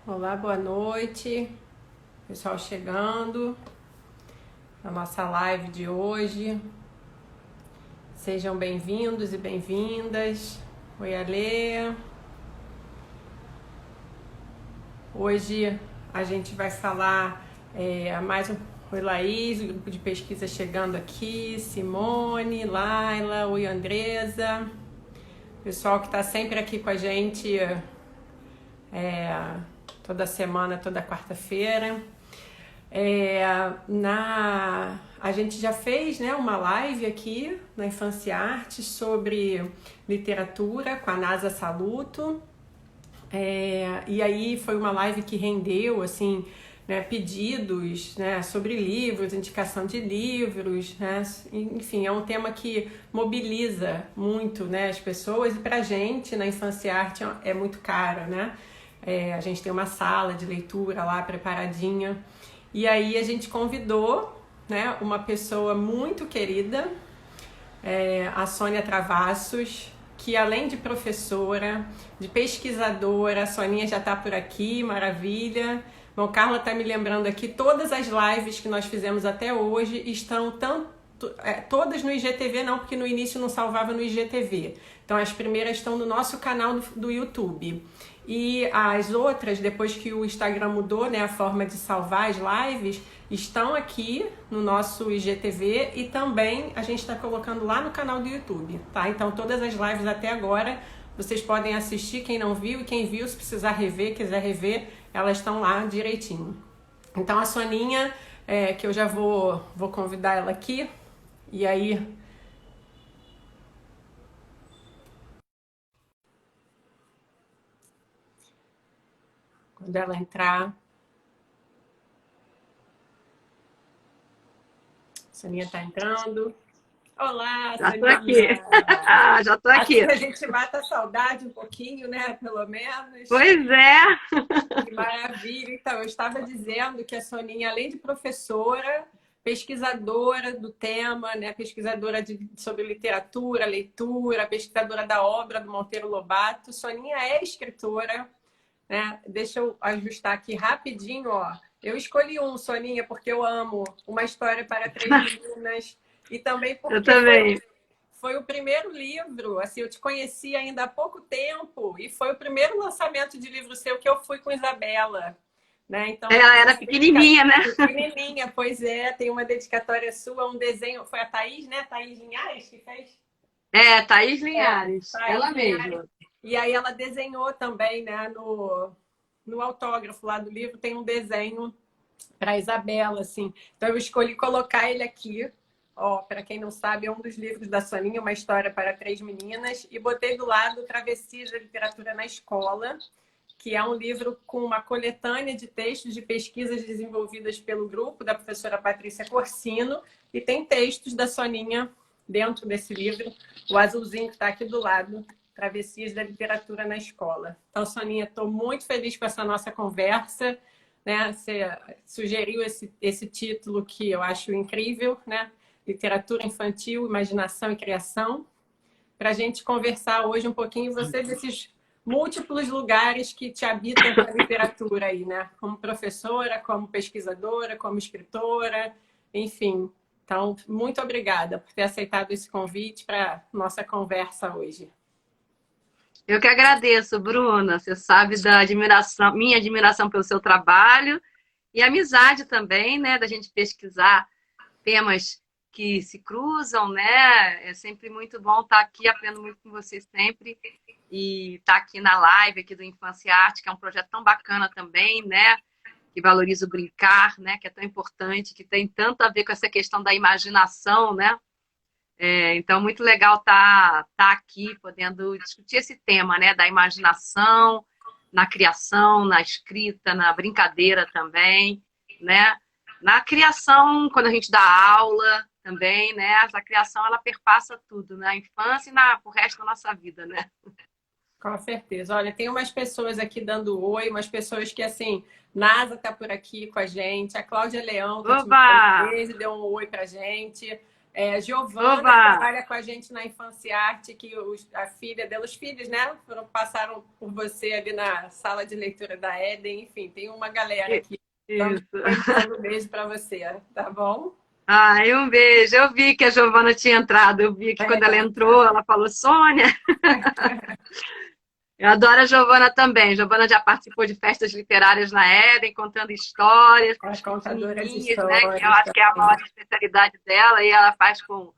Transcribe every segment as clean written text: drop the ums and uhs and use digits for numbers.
Olá, boa noite. Pessoal chegando na nossa live de hoje. Sejam bem-vindos e bem-vindas. Oi, Alê. Hoje a gente vai falar mais um... Oi, Laís, o grupo de pesquisa chegando aqui. Simone, Laila, oi, Andresa. Pessoal que está sempre aqui com a gente toda semana, toda quarta-feira. A gente já fez, né, uma live aqui na Infância Arte sobre literatura com a Nasa Saluto. E aí foi uma live que rendeu assim, né, pedidos, né, sobre livros, indicação de livros, né? Enfim, é um tema que mobiliza muito, né, as pessoas, e pra gente na Infância Arte é muito caro, né? A gente tem uma sala de leitura lá preparadinha. E aí a gente convidou, né, uma pessoa muito querida, a Sônia Travassos, que além de professora, de pesquisadora, a Soninha já está por aqui, maravilha. Bom, Carla está me lembrando aqui, todas as lives que nós fizemos até hoje estão todas no IGTV, não, porque no início não salvava no IGTV. Então as primeiras estão no nosso canal do YouTube. E as outras, depois que o Instagram mudou, né, a forma de salvar as lives, estão aqui no nosso IGTV e também a gente está colocando lá no canal do YouTube, tá? Então todas as lives até agora vocês podem assistir, quem não viu, e quem viu, se precisar rever, quiser rever, elas estão lá direitinho. Então a Soninha, que eu já vou convidar ela aqui, e aí... Quando ela entrar... A Soninha tá entrando. Olá, Já tô aqui. Soninha! Já tô Assim aqui. a gente mata a saudade um pouquinho, né? Pelo menos. Pois é. Que maravilha! Então, eu estava dizendo que a Soninha, além de professora, pesquisadora do tema, né? Pesquisadora sobre literatura, leitura, pesquisadora da obra do Monteiro Lobato. Soninha é escritora, né? Deixa eu ajustar aqui rapidinho, ó. Eu escolhi Soninha, porque eu amo Uma História para Três Meninas, e também Eu porque também. foi o primeiro livro, assim, eu te conheci ainda há pouco tempo, e foi o primeiro lançamento de livro seu que eu fui com Isabela, né? Então, Ela era pequenininha, né? pequenininha, pois é, tem uma dedicatória sua, um desenho, foi a Thaís, né? Thaís Linhares que fez? Thaís Linhares. Thaís Ela Linhares. mesma. E aí ela desenhou também, né, no autógrafo lá do livro, tem um desenho para Isabela, assim. Então eu escolhi colocar ele aqui. Ó, para quem não sabe, é um dos livros da Soninha, Uma História para Três Meninas, e botei do lado Travessias da Literatura na Escola, que é um livro com uma coletânea de textos de pesquisas desenvolvidas pelo grupo da professora Patrícia Corsino, e tem textos da Soninha dentro desse livro, o azulzinho que está aqui do lado, Travessias da Literatura na Escola. Então, Soninha, estou muito feliz com essa nossa conversa, né? Você sugeriu esse título que eu acho incrível, né? Literatura Infantil, Imaginação e Criação, para a gente conversar hoje um pouquinho, você, desses múltiplos lugares que te habitam com a literatura aí, né? Como professora, como pesquisadora, como escritora, enfim. Então, muito obrigada por ter aceitado esse convite para nossa conversa hoje. Eu que agradeço, Bruna. Você sabe da admiração, minha admiração pelo seu trabalho e amizade também, né? Da gente pesquisar temas que se cruzam, né? É sempre muito bom estar aqui, aprendo muito com você sempre. E estar aqui na live aqui do Infância e Arte, que é um projeto tão bacana também, né? Que valoriza o brincar, né? Que é tão importante, que tem tanto a ver com essa questão da imaginação, né? Então, muito legal tá aqui podendo discutir esse tema, né? Da imaginação, na criação, na escrita, na brincadeira também, né? Na criação, quando a gente dá aula também, né? Essa criação, ela perpassa tudo, na infância e o resto da nossa vida, né? Com certeza. Olha, tem umas pessoas aqui dando oi, umas pessoas que, assim, NASA está por aqui com a gente, a Cláudia Leão está te Oba! mandando beijo, deu um oi pra gente. Giovana Oba! trabalha com a gente na Infância Arte, que a filha dela, os filhos, né, passaram por você ali na sala de leitura da Éden. Enfim, tem uma galera aqui. Então, Isso. mando um beijo para você, tá bom? Ai, um beijo. Eu vi que a Giovana tinha entrado. Eu vi que quando ela entrou, ela falou, Sônia. Eu adoro a Giovana também. A Giovana já participou de festas literárias na Éden, contando histórias para A os contadora de pequenininhos, né? Que eu histórias acho que é a maior especialidade dela. E ela faz com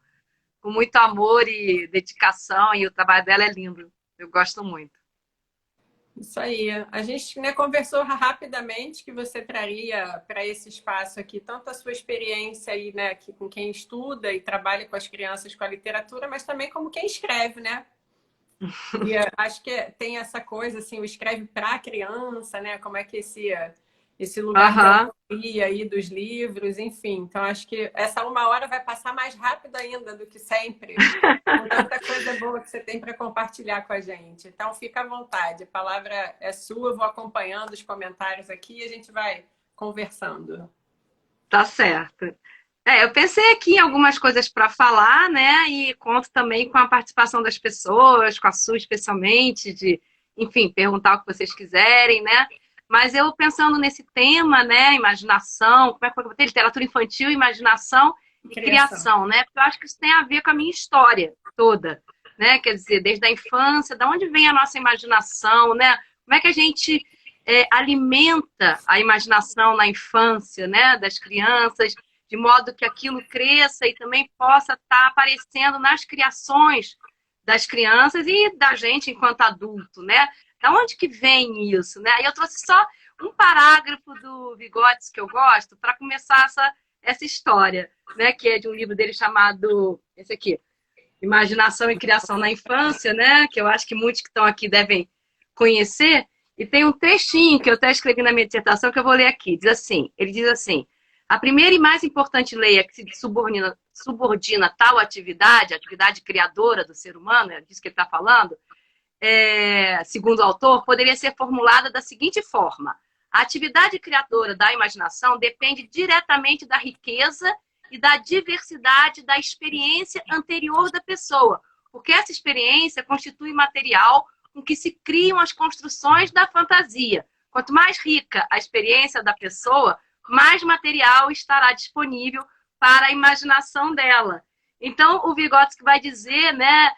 muito amor e dedicação. E o trabalho dela é lindo. Eu gosto muito. Isso aí. A gente, né, conversou rapidamente que você traria para esse espaço aqui tanto a sua experiência aí, né, aqui com quem estuda e trabalha com as crianças com a literatura, mas também como quem escreve, né? E acho que tem essa coisa assim, o escreve para a criança, né? Como é que esse lugar de Aham. autoria aí dos livros, enfim. Então acho que essa 1 hora vai passar mais rápido ainda do que sempre. Com tanta coisa boa que você tem para compartilhar com a gente. Então, fica à vontade. A palavra é sua. Eu vou acompanhando os comentários aqui e a gente vai conversando. Tá certo. Eu pensei aqui em algumas coisas para falar, né? E conto também com a participação das pessoas, com a sua especialmente, de, enfim, perguntar o que vocês quiserem, né? Mas eu pensando nesse tema, né? Imaginação, como é que eu vou ter? Literatura infantil, imaginação e Criação. criação, né? Porque eu acho que isso tem a ver com a minha história toda, né? Quer dizer, desde a infância, da onde vem a nossa imaginação, né? Como é que a gente alimenta a imaginação na infância, né? Das crianças, de modo que aquilo cresça e também possa estar aparecendo nas criações das crianças e da gente enquanto adulto, né? Da onde que vem isso, né? E eu trouxe só um parágrafo do Vygotsky que eu gosto para começar essa história, né? Que é de um livro dele chamado, esse aqui, Imaginação e Criação na Infância, né? Que eu acho que muitos que estão aqui devem conhecer. E tem um trechinho que eu até escrevi na minha dissertação que eu vou ler aqui. Ele diz assim: a primeira e mais importante lei a que se subordina tal atividade, a atividade criadora do ser humano, é disso que ele está falando, segundo o autor, poderia ser formulada da seguinte forma: a atividade criadora da imaginação depende diretamente da riqueza e da diversidade da experiência anterior da pessoa, porque essa experiência constitui material com que se criam as construções da fantasia. Quanto mais rica a experiência da pessoa, mais material estará disponível para a imaginação dela. Então, o Vygotsky vai dizer, né,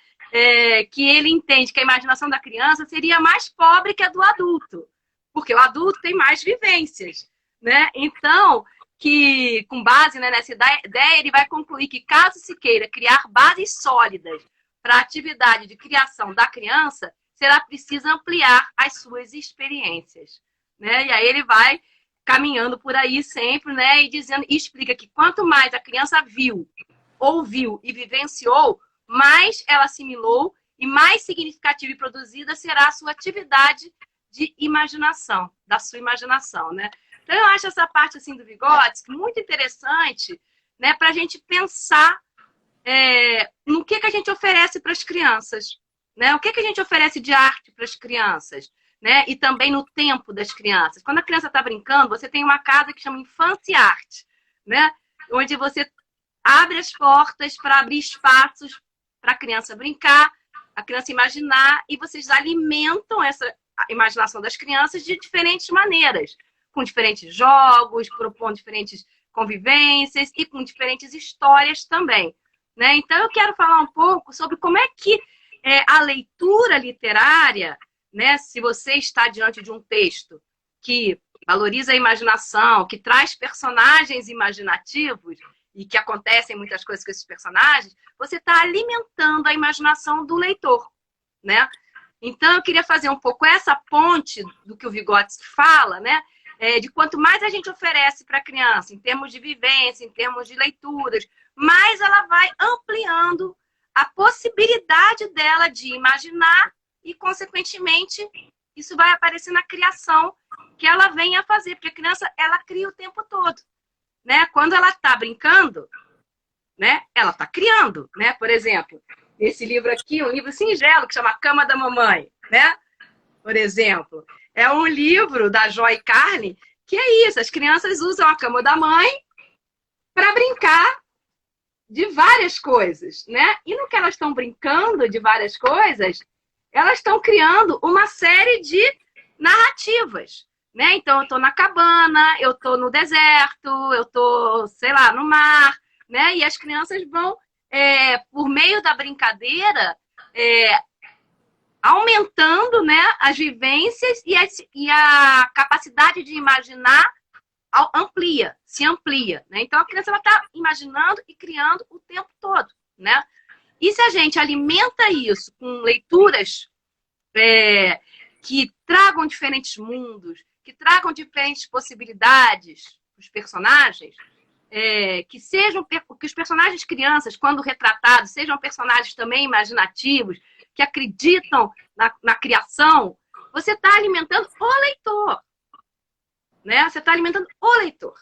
que ele entende que a imaginação da criança seria mais pobre que a do adulto, porque o adulto tem mais vivências, né? Então, que com base, né, nessa ideia, ele vai concluir que caso se queira criar bases sólidas para a atividade de criação da criança, será preciso ampliar as suas experiências, né? E aí ele vai caminhando por aí sempre, né, e explica que quanto mais a criança viu, ouviu e vivenciou, mais ela assimilou e mais significativa e produzida será a sua atividade de imaginação, da sua imaginação, né? Então eu acho essa parte assim do Vygotsky muito interessante, né, para a gente pensar no que a gente oferece para as crianças, né? O que a gente oferece de arte para as crianças, né? E também no tempo das crianças. Quando a criança está brincando, você tem uma casa que chama Infância e Arte, né? Onde você abre as portas para abrir espaços para a criança brincar, a criança imaginar, e vocês alimentam essa imaginação das crianças de diferentes maneiras, com diferentes jogos, propondo diferentes convivências e com diferentes histórias também, né? Então eu quero falar um pouco sobre como é que a leitura literária, né, se você está diante de um texto que valoriza a imaginação, que traz personagens imaginativos e que acontecem muitas coisas com esses personagens, você está alimentando a imaginação do leitor, né? Então, eu queria fazer um pouco essa ponte do que o Vygotsky fala, né? De quanto mais a gente oferece para a criança, em termos de vivência, em termos de leituras, mais ela vai ampliando a possibilidade dela de imaginar e, consequentemente, isso vai aparecer na criação que ela vem a fazer, porque a criança, ela cria o tempo todo, né? Quando ela está brincando, né, ela está criando, né? Por exemplo, esse livro aqui, um livro singelo que chama Cama da Mamãe, né? Por exemplo, é um livro da Joy Carne que é isso, as crianças usam a cama da mãe para brincar de várias coisas, né? E no que elas estão brincando de várias coisas, elas estão criando uma série de narrativas, né? Então, eu estou na cabana, eu estou no deserto, eu estou, sei lá, no mar, né? E as crianças vão, por meio da brincadeira, aumentando, né, as vivências e a capacidade de imaginar se amplia, né? Então, a criança está imaginando e criando o tempo todo, né? E se a gente alimenta isso com leituras que tragam diferentes mundos, que tragam diferentes possibilidades para os personagens, que os personagens crianças, quando retratados, sejam personagens também imaginativos, que acreditam na criação, você está alimentando o leitor. Né? Você está alimentando o leitor.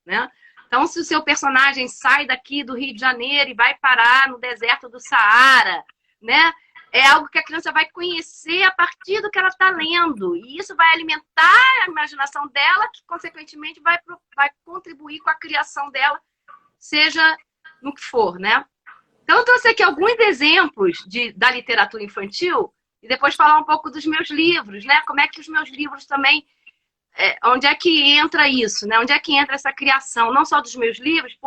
Né? Então, se o seu personagem sai daqui do Rio de Janeiro e vai parar no deserto do Saara, né? É algo que a criança vai conhecer a partir do que ela está lendo. E isso vai alimentar a imaginação dela, que, consequentemente, vai contribuir com a criação dela, seja no que for, né? Então, eu trouxe aqui alguns exemplos da literatura infantil e depois falar um pouco dos meus livros, né? Como é que os meus livros também... onde é que entra isso, né? Onde é que entra essa criação, não só dos meus livros,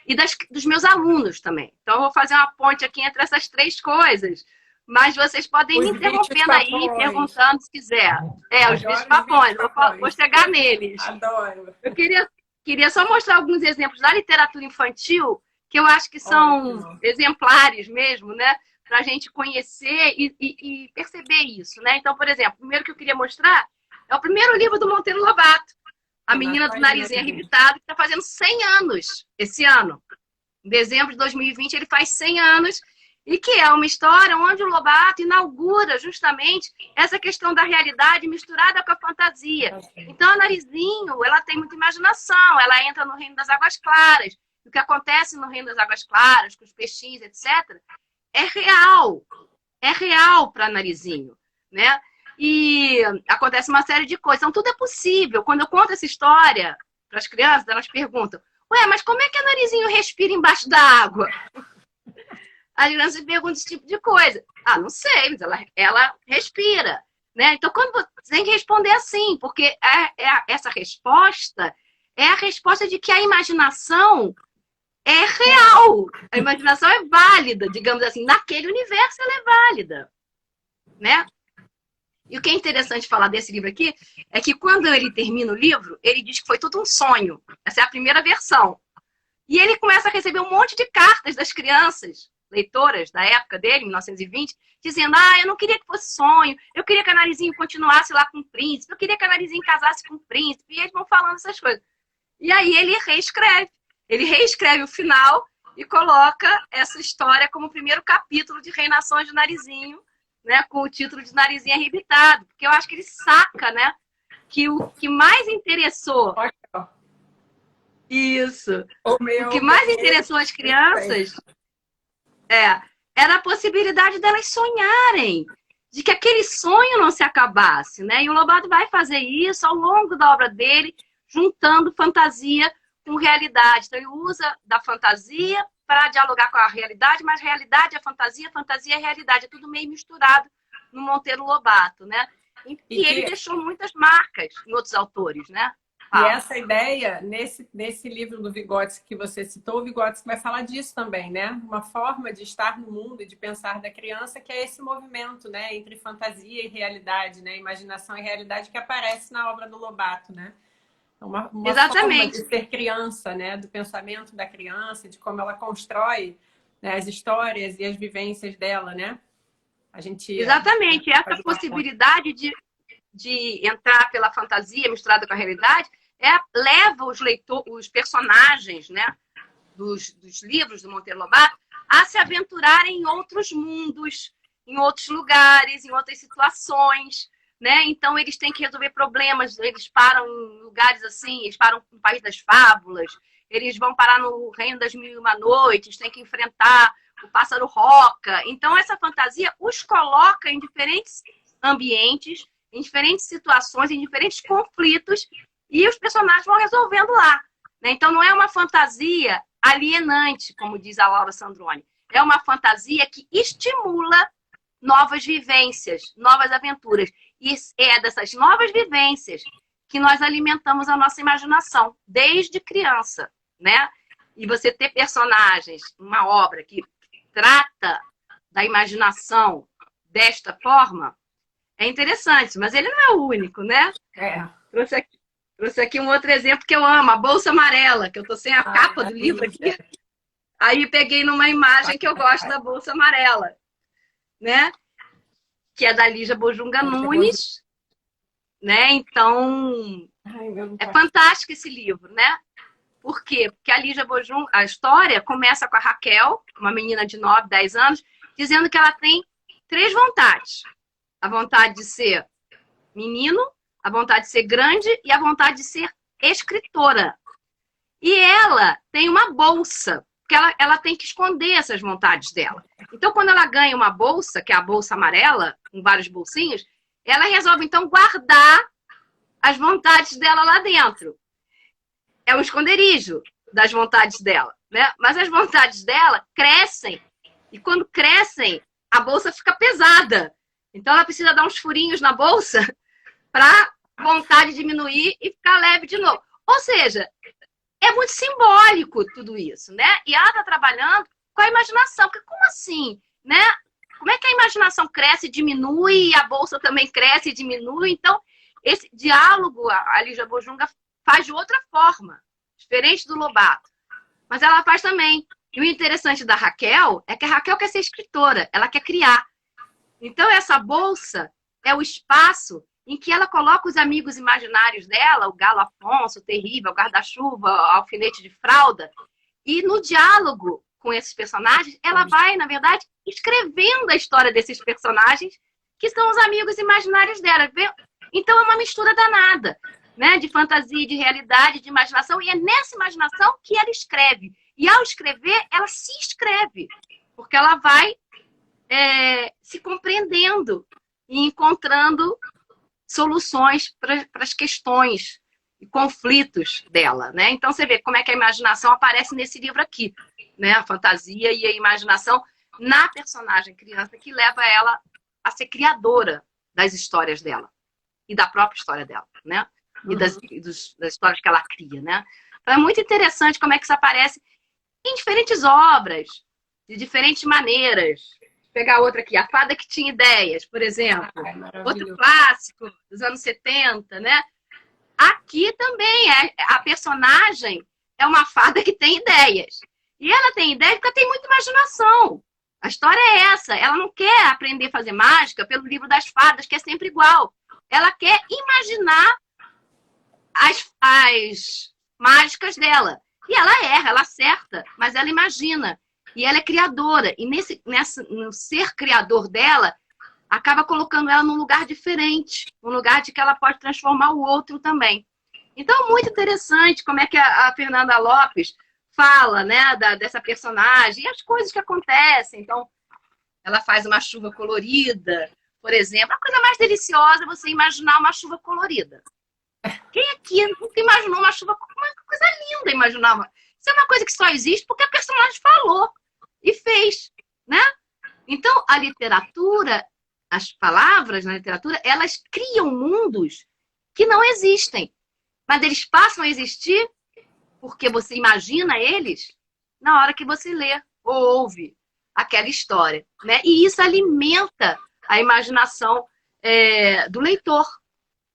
e dos meus alunos também. Então, eu vou fazer uma ponte aqui entre essas três coisas, mas vocês podem me interrompendo aí, perguntando se quiser. Os bichos papões, vou chegar neles. Adoro. Eu queria só mostrar alguns exemplos da literatura infantil, que eu acho que são exemplares mesmo, né? Para a gente conhecer e perceber isso, né? Então, por exemplo, o primeiro que eu queria mostrar é o primeiro livro do Monteiro Lobato, A Menina do Narizinho Arrebitado, que está fazendo 100 anos esse ano. Em dezembro de 2020, ele faz 100 anos, e que é uma história onde o Lobato inaugura justamente essa questão da realidade misturada com a fantasia. Então, a Narizinho, ela tem muita imaginação, ela entra no reino das águas claras. O que acontece no reino das águas claras, com os peixinhos, etc., é real para Narizinho, né? E acontece uma série de coisas. Então, tudo é possível. Quando eu conto essa história para as crianças, elas perguntam: ué, mas como é que a Narizinho respira embaixo da água? As crianças perguntam esse tipo de coisa. Ah, não sei, mas ela respira. Né? Então, quando você tem que responder assim, porque essa resposta é a resposta de que a imaginação é real. A imaginação é válida, digamos assim. Naquele universo ela é válida. Né? E o que é interessante falar desse livro aqui é que quando ele termina o livro, ele diz que foi tudo um sonho. Essa é a primeira versão. E ele começa a receber um monte de cartas das crianças, leitoras da época dele, 1920, dizendo: eu não queria que fosse sonho, eu queria que a Narizinho continuasse lá com o príncipe, eu queria que a Narizinho casasse com o príncipe, e eles vão falando essas coisas. E aí ele reescreve o final e coloca essa história como o primeiro capítulo de Reinações de Narizinho, né, com o título de Narizinho Arrebitado, porque eu acho que ele saca, né, que o que mais interessou... Isso. O que mais interessou as crianças era a possibilidade delas sonharem, de que aquele sonho não se acabasse, né? E o Lobato vai fazer isso ao longo da obra dele, juntando fantasia com realidade. Então, ele usa da fantasia para dialogar com a realidade, mas realidade é fantasia é realidade. É tudo meio misturado no Monteiro Lobato, né? E ele deixou muitas marcas em outros autores, né? E essa ideia, nesse livro do Vygotsky que você citou, o Vygotsky vai falar disso também, né? Uma forma de estar no mundo e de pensar da criança, que é esse movimento, né? Entre fantasia e realidade, né? Imaginação e realidade, que aparece na obra do Lobato, né? Uma forma de ser criança, né? Do pensamento da criança, de como ela constrói, né, as histórias e as vivências dela, né? Exatamente. Essa possibilidade de entrar pela fantasia misturada com a realidade leva os personagens, né, dos livros do Monteiro Lobato a se aventurarem em outros mundos, em outros lugares, em outras situações, né? Então eles têm que resolver problemas, eles param em lugares assim, eles param no País das Fábulas, eles vão parar no Reino das Mil e Uma Noites, têm que enfrentar o Pássaro Roca. Então essa fantasia os coloca em diferentes ambientes, em diferentes situações, em diferentes conflitos, e os personagens vão resolvendo lá. Né? Então, não é uma fantasia alienante, como diz a Laura Sandrone. É uma fantasia que estimula novas vivências, novas aventuras. E é dessas novas vivências que nós alimentamos a nossa imaginação, desde criança, né? E você ter personagens, uma obra que trata da imaginação desta forma, é interessante, mas ele não é o único, né? Trouxe aqui um outro exemplo que eu amo, a Bolsa Amarela, que eu tô sem a capa do livro aqui. Aí peguei numa imagem que eu gosto da Bolsa Amarela, né? Que é da Lígia Bojunga Nunes, né? Então, é fantástico esse livro, né? Por quê? Porque a Lígia Bojunga, a história começa com a Raquel, uma menina de 9, 10 anos, dizendo que ela tem 3 vontades. A vontade de ser menino, a vontade de ser grande e a vontade de ser escritora. E ela tem uma bolsa, porque ela tem que esconder essas vontades dela. Então, quando ela ganha uma bolsa, que é a Bolsa Amarela, com vários bolsinhos, ela resolve, então, guardar as vontades dela lá dentro. É um esconderijo das vontades dela, né? Mas as vontades dela crescem, e quando crescem, a bolsa fica pesada. Então, ela precisa dar uns furinhos na bolsa para a vontade diminuir e ficar leve de novo. Ou seja, é muito simbólico tudo isso, né? E ela está trabalhando com a imaginação. Porque como assim, né? Como é que a imaginação cresce e diminui, e a bolsa também cresce e diminui? Então, esse diálogo, a Lígia Bojunga faz de outra forma, diferente do Lobato. Mas ela faz também. E o interessante da Raquel é que a Raquel quer ser escritora, ela quer criar. Então, essa bolsa é o espaço em que ela coloca os amigos imaginários dela, o Galo Afonso, o Terrível, o Guarda-Chuva, o Alfinete de Fralda, e no diálogo com esses personagens, ela vai, na verdade, escrevendo a história desses personagens, que são os amigos imaginários dela. Então, é uma mistura danada, né? De fantasia, de realidade, de imaginação, e é nessa imaginação que ela escreve. E ao escrever, ela se escreve, porque ela vai se compreendendo e encontrando soluções para as questões e conflitos dela, né? Então você vê como é que a imaginação aparece nesse livro aqui, né? A fantasia e a imaginação na personagem criança, que leva ela a ser criadora das histórias dela e da própria história dela, né? E das histórias que ela cria, né? Então é muito interessante como é que isso aparece em diferentes obras, de diferentes maneiras. Vou pegar outra aqui, A Fada que Tinha Ideias, por exemplo. Outro clássico dos anos 70, né? Aqui também a personagem é uma fada que tem ideias. E ela tem ideias porque ela tem muita imaginação. A história é essa. Ela não quer aprender a fazer mágica pelo livro das fadas, que é sempre igual. Ela quer imaginar as mágicas dela. E ela erra, ela acerta, mas ela imagina. E ela é criadora. E no ser criador dela, acaba colocando ela num lugar diferente. Um lugar de que ela pode transformar o outro também. Então, muito interessante como é que a Fernanda Lopes fala, né, dessa personagem e as coisas que acontecem. Então, ela faz uma chuva colorida, por exemplo. A coisa mais deliciosa é você imaginar uma chuva colorida. Quem aqui nunca imaginou uma chuva? Uma coisa linda imaginar. Isso é uma coisa que só existe porque a personagem falou e fez, né? Então, a literatura, as palavras na literatura, elas criam mundos que não existem. Mas eles passam a existir porque você imagina eles na hora que você lê ou ouve aquela história, né? E isso alimenta a imaginação do leitor,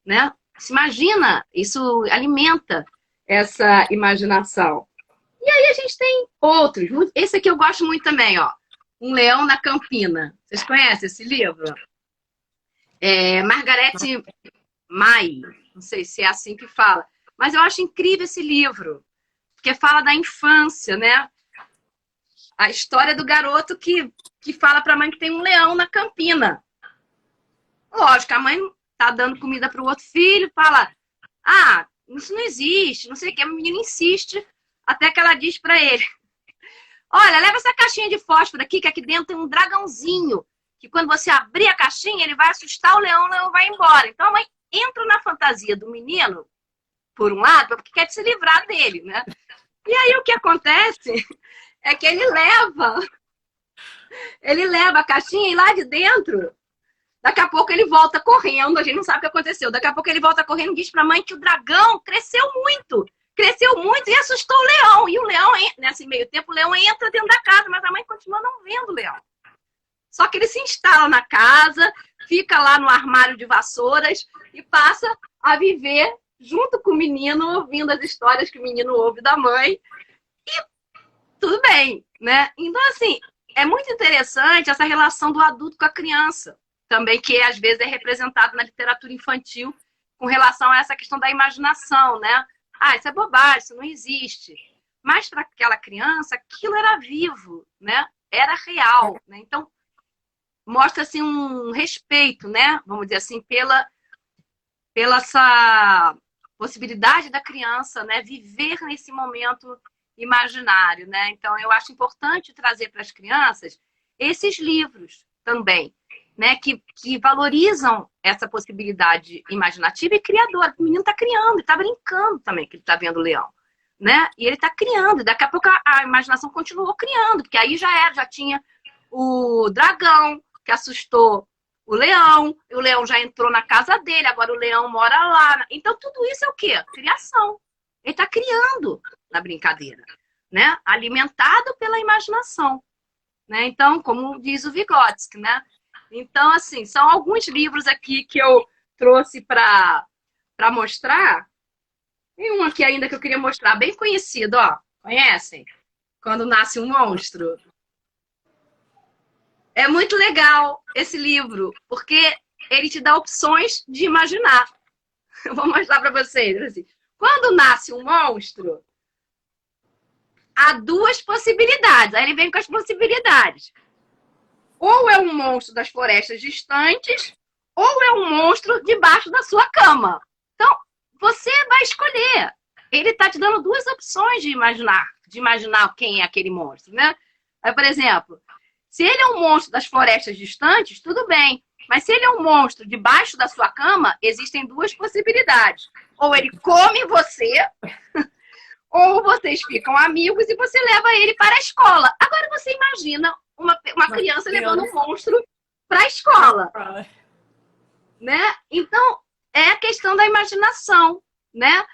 né? Se imagina, isso alimenta essa imaginação. E aí a gente tem outros. Esse aqui eu gosto muito também, ó. Um Leão na Campina. Vocês conhecem esse livro? Margarete Mai, não sei se é assim que fala. Mas eu acho incrível esse livro, porque fala da infância, né? A história do garoto que fala para a mãe que tem um leão na campina. Lógico, a mãe tá dando comida para o outro filho, fala, isso não existe, não sei o que. A menina insiste, até que ela diz para ele, olha, leva essa caixinha de fósforo aqui, que aqui dentro tem um dragãozinho, que quando você abrir a caixinha, ele vai assustar o leão vai embora. Então a mãe entra na fantasia do menino, por um lado, porque quer se livrar dele, né? E aí o que acontece é que ele leva a caixinha e lá de dentro, daqui a pouco ele volta correndo, a gente não sabe o que aconteceu. Daqui a pouco ele volta correndo e diz para a mãe que o dragão cresceu muito e assustou o leão. E o leão, nesse meio tempo, o leão entra dentro da casa, mas a mãe continua não vendo o leão. Só que ele se instala na casa, fica lá no armário de vassouras e passa a viver junto com o menino, ouvindo as histórias que o menino ouve da mãe. E tudo bem, né? Então, assim, é muito interessante essa relação do adulto com a criança. Também, que às vezes é representado na literatura infantil com relação a essa questão da imaginação, né? Ah, isso é bobagem, isso não existe. Mas para aquela criança, aquilo era vivo, né? Era real, né? Então, mostra assim um respeito, né? Vamos dizer assim, pela essa possibilidade da criança, né, viver nesse momento imaginário, né? Então eu acho importante trazer para as crianças esses livros também, né, que valorizam essa possibilidade imaginativa e criadora. O menino está criando, está brincando também, que ele está vendo o leão, né? E ele está criando, daqui a pouco a imaginação continuou criando, porque aí já tinha o dragão que assustou o leão já entrou na casa dele, agora o leão mora lá. Então, tudo isso é o quê? Criação. Ele está criando na brincadeira, né? Alimentado pela imaginação, né? Então, como diz o Vygotsky, né? Então, assim, são alguns livros aqui que eu trouxe para mostrar. Tem um aqui ainda que eu queria mostrar, bem conhecido, ó. Conhecem? Quando Nasce um Monstro. É muito legal esse livro, porque ele te dá opções de imaginar. Eu vou mostrar para vocês. Assim, quando nasce um monstro, há duas possibilidades. Aí ele vem com as possibilidades. Ou é um monstro das florestas distantes, ou é um monstro debaixo da sua cama. Então, você vai escolher. Ele está te dando duas opções de imaginar quem é aquele monstro, né? Aí, por exemplo, se ele é um monstro das florestas distantes, tudo bem. Mas se ele é um monstro debaixo da sua cama, existem duas possibilidades. Ou ele come você, ou vocês ficam amigos e você leva ele para a escola. Agora você imagina uma criança levando um monstro para a escola, né? Então, é a questão da imaginação, né?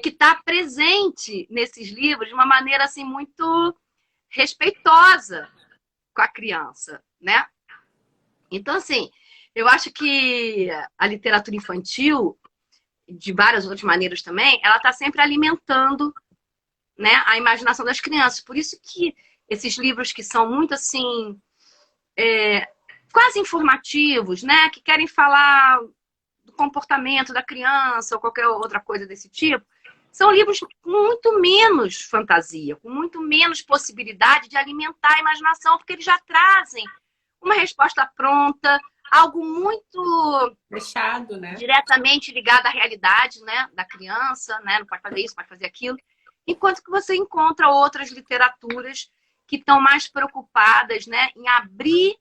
Que está presente nesses livros de uma maneira assim muito respeitosa com a criança, né? Então, assim, eu acho que a literatura infantil, de várias outras maneiras também, ela está sempre alimentando, né, a imaginação das crianças. Por isso que esses livros que são muito, assim, quase informativos, né, que querem falar do comportamento da criança ou qualquer outra coisa desse tipo, são livros com muito menos fantasia, com muito menos possibilidade de alimentar a imaginação, porque eles já trazem uma resposta pronta, algo muito fechado, né? Diretamente ligado à realidade, né, da criança, né? Não pode fazer isso, pode fazer aquilo. Enquanto que você encontra outras literaturas que estão mais preocupadas, né, em abrir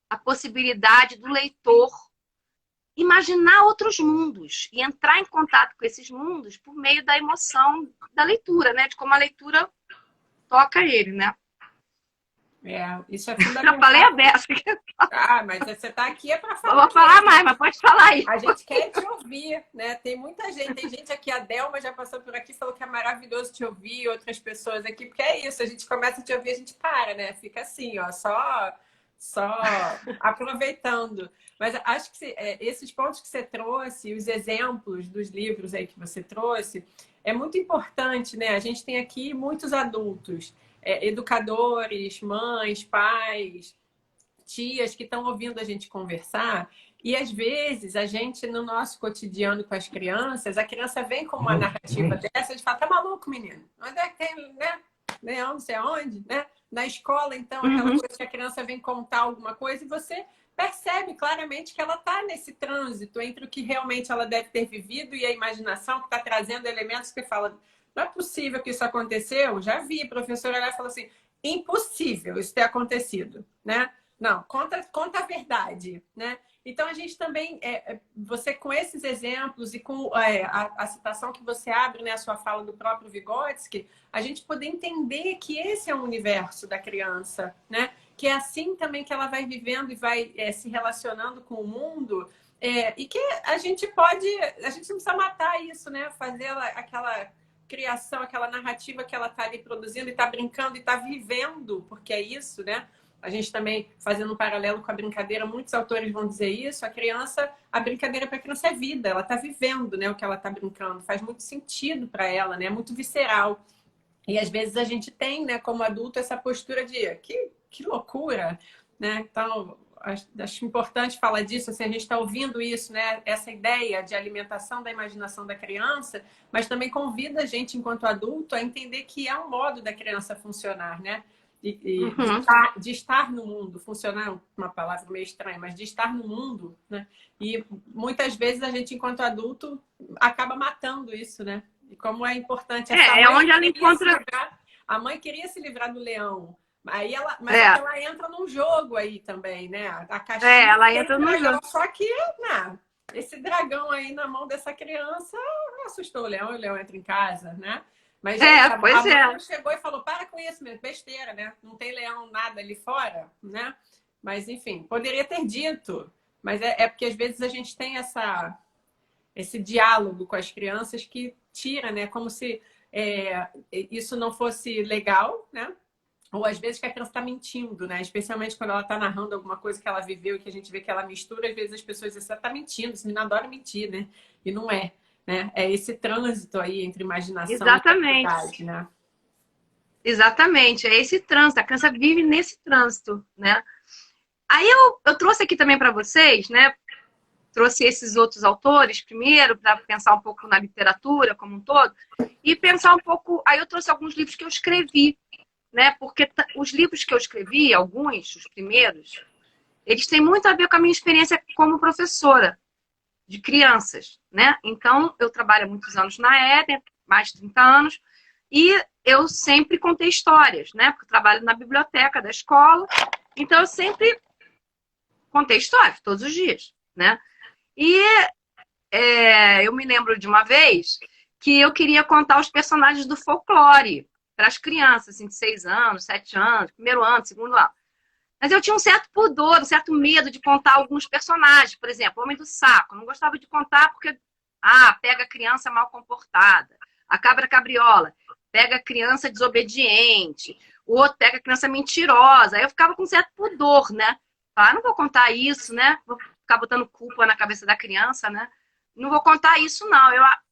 a possibilidade do leitor imaginar outros mundos e entrar em contato com esses mundos por meio da emoção da leitura, né? De como a leitura toca ele, né? Isso é fundamental. Já falei a beça. Ah, mas você está aqui para falar. Eu vou falar mais, mas pode falar aí. A gente quer te ouvir, né? Tem muita gente, tem gente aqui, a Delma já passou por aqui, falou que é maravilhoso te ouvir, outras pessoas aqui, porque é isso, a gente começa a te ouvir, a gente para, né? Fica assim, ó, só aproveitando. Mas acho que esses pontos que você trouxe, os exemplos dos livros aí que você trouxe, é muito importante, né? A gente tem aqui muitos adultos, educadores, mães, pais, tias que estão ouvindo a gente conversar. E às vezes a gente, no nosso cotidiano com as crianças, a criança vem com uma narrativa dessa, a gente fala, tá maluco, menino? Onde é que tem, né? Não sei aonde, né? Na escola, então, aquela coisa que a criança vem contar alguma coisa e você percebe claramente que ela está nesse trânsito entre o que realmente ela deve ter vivido e a imaginação que está trazendo elementos que fala, não é possível que isso aconteceu. Já vi a professora lá e falou assim, impossível isso ter acontecido, né? Não, conta a verdade, né? Então a gente também, você com esses exemplos e com a citação que você abre, né, a sua fala do próprio Vygotsky, a gente poder entender que esse é o universo da criança, né? Que é assim também que ela vai vivendo e vai se relacionando com o mundo, e que a gente não precisa matar isso, né? Fazer aquela criação, aquela narrativa que ela está ali produzindo e está brincando e está vivendo, porque é isso, né? A gente também, fazendo um paralelo com a brincadeira, muitos autores vão dizer isso, a brincadeira para a criança é vida, ela está vivendo, né, o que ela está brincando, faz muito sentido para ela, né, é muito visceral. E às vezes a gente tem, né, como adulto, essa postura de que loucura, né? Então, acho importante falar disso, assim, a gente está ouvindo isso, né, essa ideia de alimentação da imaginação da criança, mas também convida a gente, enquanto adulto, a entender que é um modo da criança funcionar, né? De estar no mundo, funcionar uma palavra meio estranha, mas de estar no mundo, né? E muitas vezes a gente, enquanto adulto, acaba matando isso, né? E como é importante É onde ela encontra. A mãe queria se livrar do leão. Mas ela entra num jogo aí também, né? A caixinha ela entra no jogo. Só que, né, esse dragão aí na mão dessa criança assustou o leão entra em casa, né? Mas a mãe chegou e falou, para com isso, mesmo, besteira, né? Não tem leão nada ali fora, né? Mas, enfim, poderia ter dito. Mas é porque, às vezes, a gente tem esse diálogo com as crianças que tira, né? Como se isso não fosse legal, né? Ou, às vezes, que a criança está mentindo, né? Especialmente quando ela está narrando alguma coisa que ela viveu e que a gente vê que ela mistura. Às vezes, as pessoas dizem, você está mentindo, esse menino adora mentir, né? E não é. Né? É esse trânsito aí entre imaginação e realidade, né? Exatamente, é esse trânsito, a criança vive nesse trânsito, né? Aí eu trouxe aqui também para vocês, né? Trouxe esses outros autores primeiro, para pensar um pouco na literatura como um todo, e pensar um pouco. Aí eu trouxe alguns livros que eu escrevi, né? Porque os livros que eu escrevi, alguns, os primeiros, eles têm muito a ver com a minha experiência como professora de crianças, né? Então, eu trabalho há muitos anos na Éden, mais de 30 anos, e eu sempre contei histórias, né? Porque eu trabalho na biblioteca da escola, então eu sempre contei histórias, todos os dias, né? E eu me lembro de uma vez que eu queria contar os personagens do folclore para as crianças, assim, de 6 anos, 7 anos, primeiro ano, segundo ano. Mas eu tinha um certo pudor, um certo medo de contar alguns personagens. Por exemplo, o Homem do Saco. Eu não gostava de contar porque, pega a criança mal comportada. A Cabra Cabriola pega a criança desobediente. O outro pega a criança mentirosa. Aí eu ficava com um certo pudor, né? Não vou contar isso, né? Vou ficar botando culpa na cabeça da criança, né? Não vou contar isso, não.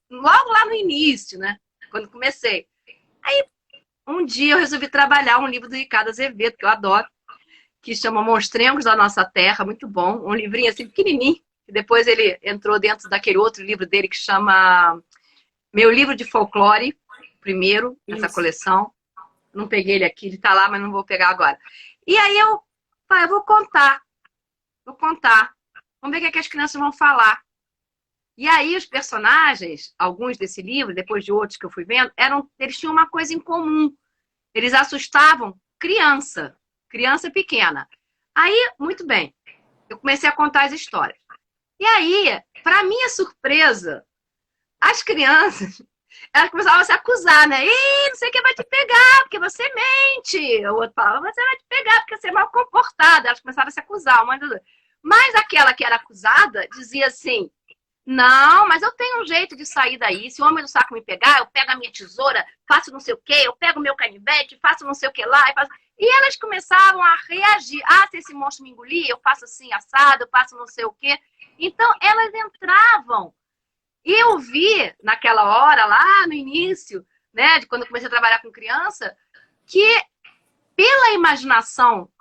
Logo lá no início, né? Quando comecei. Aí, um dia eu resolvi trabalhar um livro do Ricardo Azevedo, que eu adoro, que chama Monstrengos da Nossa Terra, muito bom. Um livrinho assim pequenininho. E depois ele entrou dentro daquele outro livro dele que chama Meu Livro de Folclore, primeiro, nessa coleção. Não peguei ele aqui, ele tá lá, mas não vou pegar agora. E aí eu vou contar. Vou contar. Vamos ver o que as crianças vão falar. E aí os personagens, alguns desse livro, depois de outros que eu fui vendo, eles tinham uma coisa em comum. Eles assustavam criança pequena. Aí, muito bem, eu comecei a contar as histórias. E aí, para minha surpresa, as crianças, elas começavam a se acusar, né? Ih, não sei quem vai te pegar, porque você mente. O outro falava, você vai te pegar, porque você é mal comportada. Elas começavam a se acusar, uma das duas. Mas aquela que era acusada dizia assim, não, mas eu tenho um jeito de sair daí. Se o Homem do Saco me pegar, eu pego a minha tesoura, faço não sei o quê, eu pego o meu canivete, faço não sei o que lá. E elas começavam a reagir. Se esse monstro me engolir, eu faço assim, assado, eu faço não sei o quê. Então, elas entravam. E eu vi, naquela hora, lá no início, né, de quando eu comecei a trabalhar com criança, que pela imaginação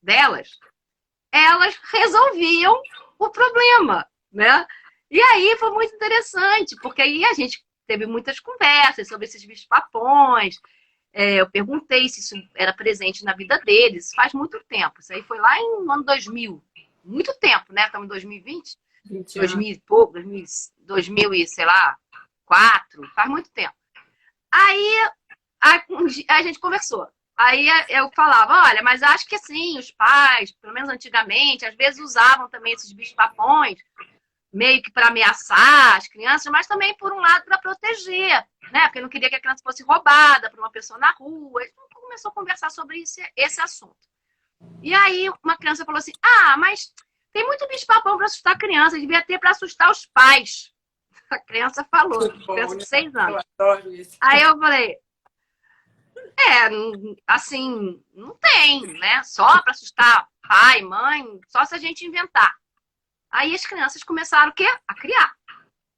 delas, elas resolviam o problema, né? E aí foi muito interessante, porque aí a gente teve muitas conversas sobre esses bichos-papões. Eu perguntei se isso era presente na vida deles. Faz muito tempo. Isso aí foi lá no ano 2000. Muito tempo, né? Estamos em 2020. 2000 e pouco, 2000 e, sei lá, 4. Faz muito tempo. Aí a gente conversou. Aí eu falava, olha, mas acho que assim, os pais, pelo menos antigamente, às vezes usavam também esses bichos-papões, meio que para ameaçar as crianças, mas também, por um lado, para proteger, né? Porque não queria que a criança fosse roubada por uma pessoa na rua. Ele começou a conversar sobre esse assunto. E aí uma criança falou assim, mas tem muito bicho-papão para assustar a criança, devia ter para assustar os pais. A criança falou, criança de 6 anos. Eu adoro isso. Aí eu falei, assim, não tem, né? Só para assustar pai, mãe, só se a gente inventar. Aí as crianças começaram o quê? A criar.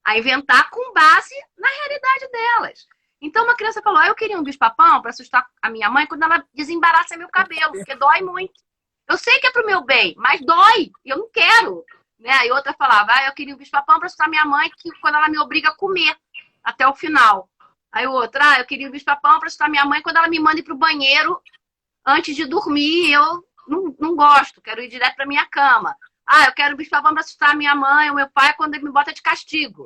A inventar com base na realidade delas. Então uma criança falou, eu queria um bicho-papão para assustar a minha mãe quando ela desembaraça meu cabelo, porque dói muito. Eu sei que é pro meu bem, mas dói, e eu não quero. Né? Aí outra falava, eu queria um bicho-papão para assustar minha mãe quando ela me obriga a comer até o final. Aí o outro, eu queria um bicho-papão para assustar minha mãe quando ela me manda ir pro banheiro antes de dormir, eu não gosto, quero ir direto para minha cama. Eu quero um bicho-papão para assustar minha mãe ou meu pai quando ele me bota de castigo.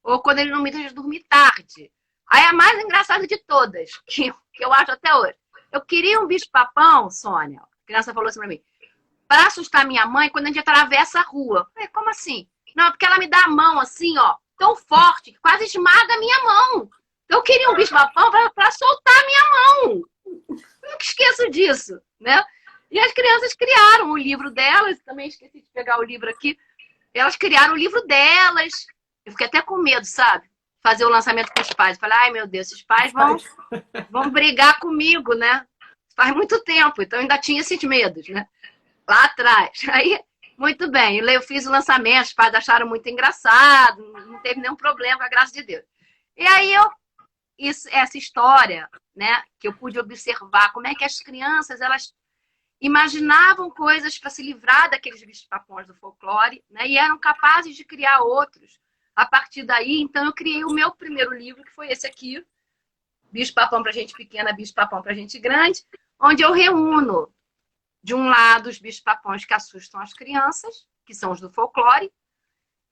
Ou quando ele não me deixa dormir tarde. Aí a mais engraçada de todas, que eu acho até hoje. Eu queria um bicho-papão, Sônia, a criança falou assim pra mim, para assustar minha mãe quando a gente atravessa a rua. Eu falei, como assim? Não, porque ela me dá a mão assim, ó, tão forte, que quase esmaga a minha mão. Eu queria um bicho-papão para soltar a minha mão. Eu nunca esqueço disso, né? E as crianças criaram o livro delas, também esqueci de pegar o livro aqui. Elas criaram o livro delas. Eu fiquei até com medo, sabe? Fazer o lançamento com os pais. Falei, ai meu Deus, esses pais vão brigar comigo, né? Faz muito tempo, então eu ainda tinha esses medos, né? Lá atrás. Aí, muito bem, eu fiz o lançamento, os pais acharam muito engraçado, não teve nenhum problema, com a graça de Deus. E aí essa história, né, que eu pude observar, como é que as crianças, elas imaginavam coisas para se livrar daqueles bichos-papões do folclore, né, e eram capazes de criar outros. A partir daí, então, eu criei o meu primeiro livro, que foi esse aqui, Bicho-Papão para Gente Pequena, Bicho-Papão para Gente Grande, onde eu reúno, de um lado, os bichos-papões que assustam as crianças, que são os do folclore,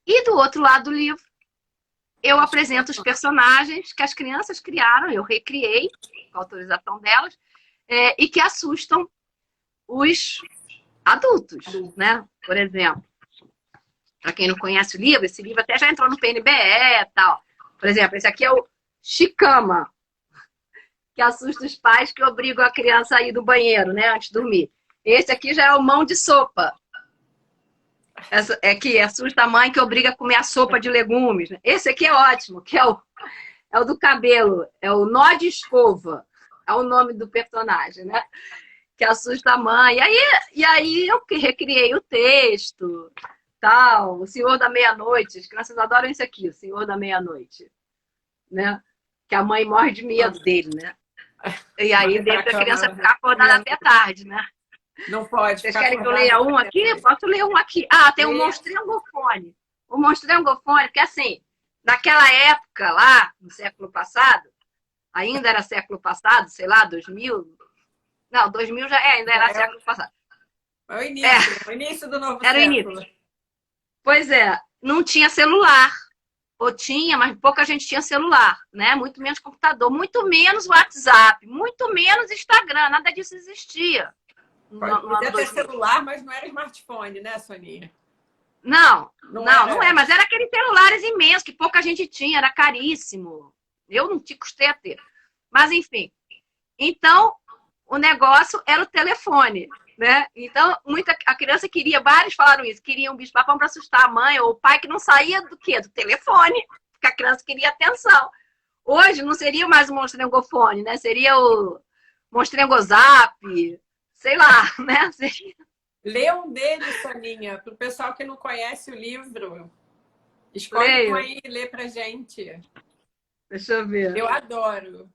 e do outro lado do livro, eu apresento os personagens que as crianças criaram, eu recriei, com a autorização delas, e que assustam os adultos, né? Por exemplo, para quem não conhece o livro, esse livro até já entrou no PNBE e tal. Por exemplo, esse aqui é o Chicama, que assusta os pais que obrigam a criança a ir do banheiro, né, antes de dormir. Esse aqui já é o Mão de Sopa. Essa é que assusta a mãe que obriga a comer a sopa de legumes. Esse aqui é ótimo, que é o do cabelo, é o Nó de Escova, é o nome do personagem, né? Que assusta a mãe. E aí eu recriei o texto, tal, o Senhor da Meia-Noite. As crianças adoram isso aqui, o Senhor da Meia-Noite, né? Que a mãe morre de medo dele, né? E aí deixa a criança ficar acordada até tarde, né? Não pode. Vocês querem que eu leia um aqui? Posso ler um aqui. Tem o Monstrengofone. O Monstrengofone, que assim, naquela época lá, no século passado, ainda era século passado, sei lá, 2000. Não, 2000 já ainda era século passado. É o início do novo era século. O início. Pois é, não tinha celular. Ou tinha, mas pouca gente tinha celular, né? Muito menos computador, muito menos WhatsApp, muito menos Instagram, nada disso existia. Podia ter celular, mas não era smartphone, né, Soninha? Não é, mas era aqueles celulares imensos que pouca gente tinha, era caríssimo. Eu não te custei a ter. Mas, enfim. Então, o negócio era o telefone, né? Então, a criança queria, vários falaram isso, queriam um bicho-papão para assustar a mãe ou o pai que não saía do quê? Do telefone, porque a criança queria atenção. Hoje não seria mais o Monstrengofone, né? Seria o Monstrengozap, sei lá, né? Lê um deles, Soninha, para o pessoal que não conhece o livro. Escolhe um aí e lê pra gente. Deixa eu ver. Eu adoro.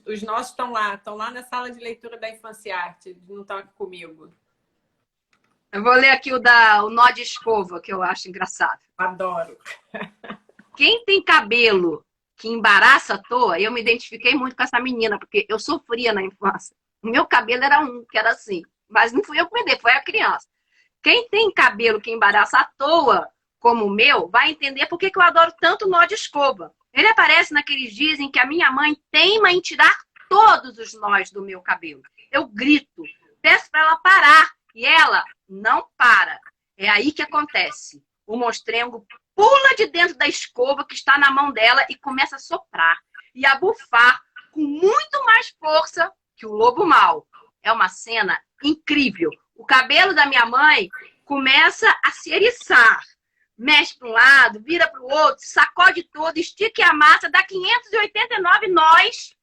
Os nossos estão lá na sala de leitura da Infanciarte, não estão aqui comigo. Eu vou ler aqui o Nó de Escova, que eu acho engraçado. Adoro. Quem tem cabelo que embaraça à toa, eu me identifiquei muito com essa menina, porque eu sofria na infância. O meu cabelo era que era assim, mas não fui eu que me dei, foi a criança. Quem tem cabelo que embaraça à toa, como o meu, vai entender por que eu adoro tanto Nó de Escova. Ele aparece naqueles dias em que a minha mãe teima em tirar todos os nós do meu cabelo. Eu grito, peço para ela parar e ela não para. É aí que acontece. O monstrengo pula de dentro da escova que está na mão dela e começa a soprar e a bufar com muito mais força que o lobo mau. É uma cena incrível. O cabelo da minha mãe começa a se eriçar. Mexe para um lado, vira para o outro, sacode todo, estica e amassa, dá 589 nós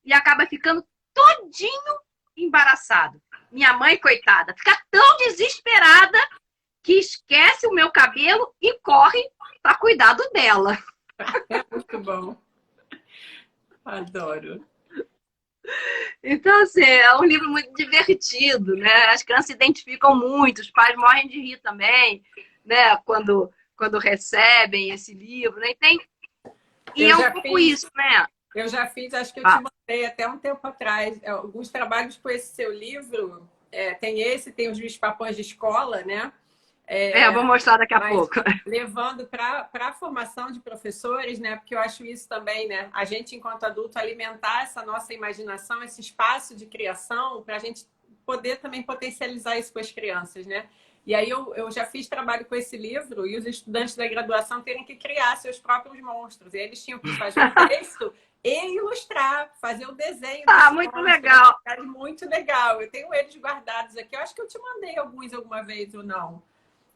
e acaba ficando todinho embaraçado. Minha mãe, coitada, fica tão desesperada que esquece o meu cabelo e corre para cuidado dela. É muito bom. Adoro. Então, assim, é um livro muito divertido, né? As crianças se identificam muito, os pais morrem de rir também, né? Quando recebem esse livro, né? E é um pouco isso, né? Eu já fiz, acho que eu te mandei até um tempo atrás, alguns trabalhos com esse seu livro. Tem os bicho-papões de escola, né? Vou mostrar daqui a pouco. Levando para a formação de professores, né? Porque eu acho isso também, né? A gente, enquanto adulto, alimentar essa nossa imaginação, esse espaço de criação, para a gente poder também potencializar isso com as crianças, né? E aí eu já fiz trabalho com esse livro e os estudantes da graduação terem que criar seus próprios monstros. E eles tinham que fazer o texto e ilustrar, fazer o desenho. Muito legal. Muito legal. Eu tenho eles guardados aqui. Eu acho que eu te mandei alguns alguma vez ou não.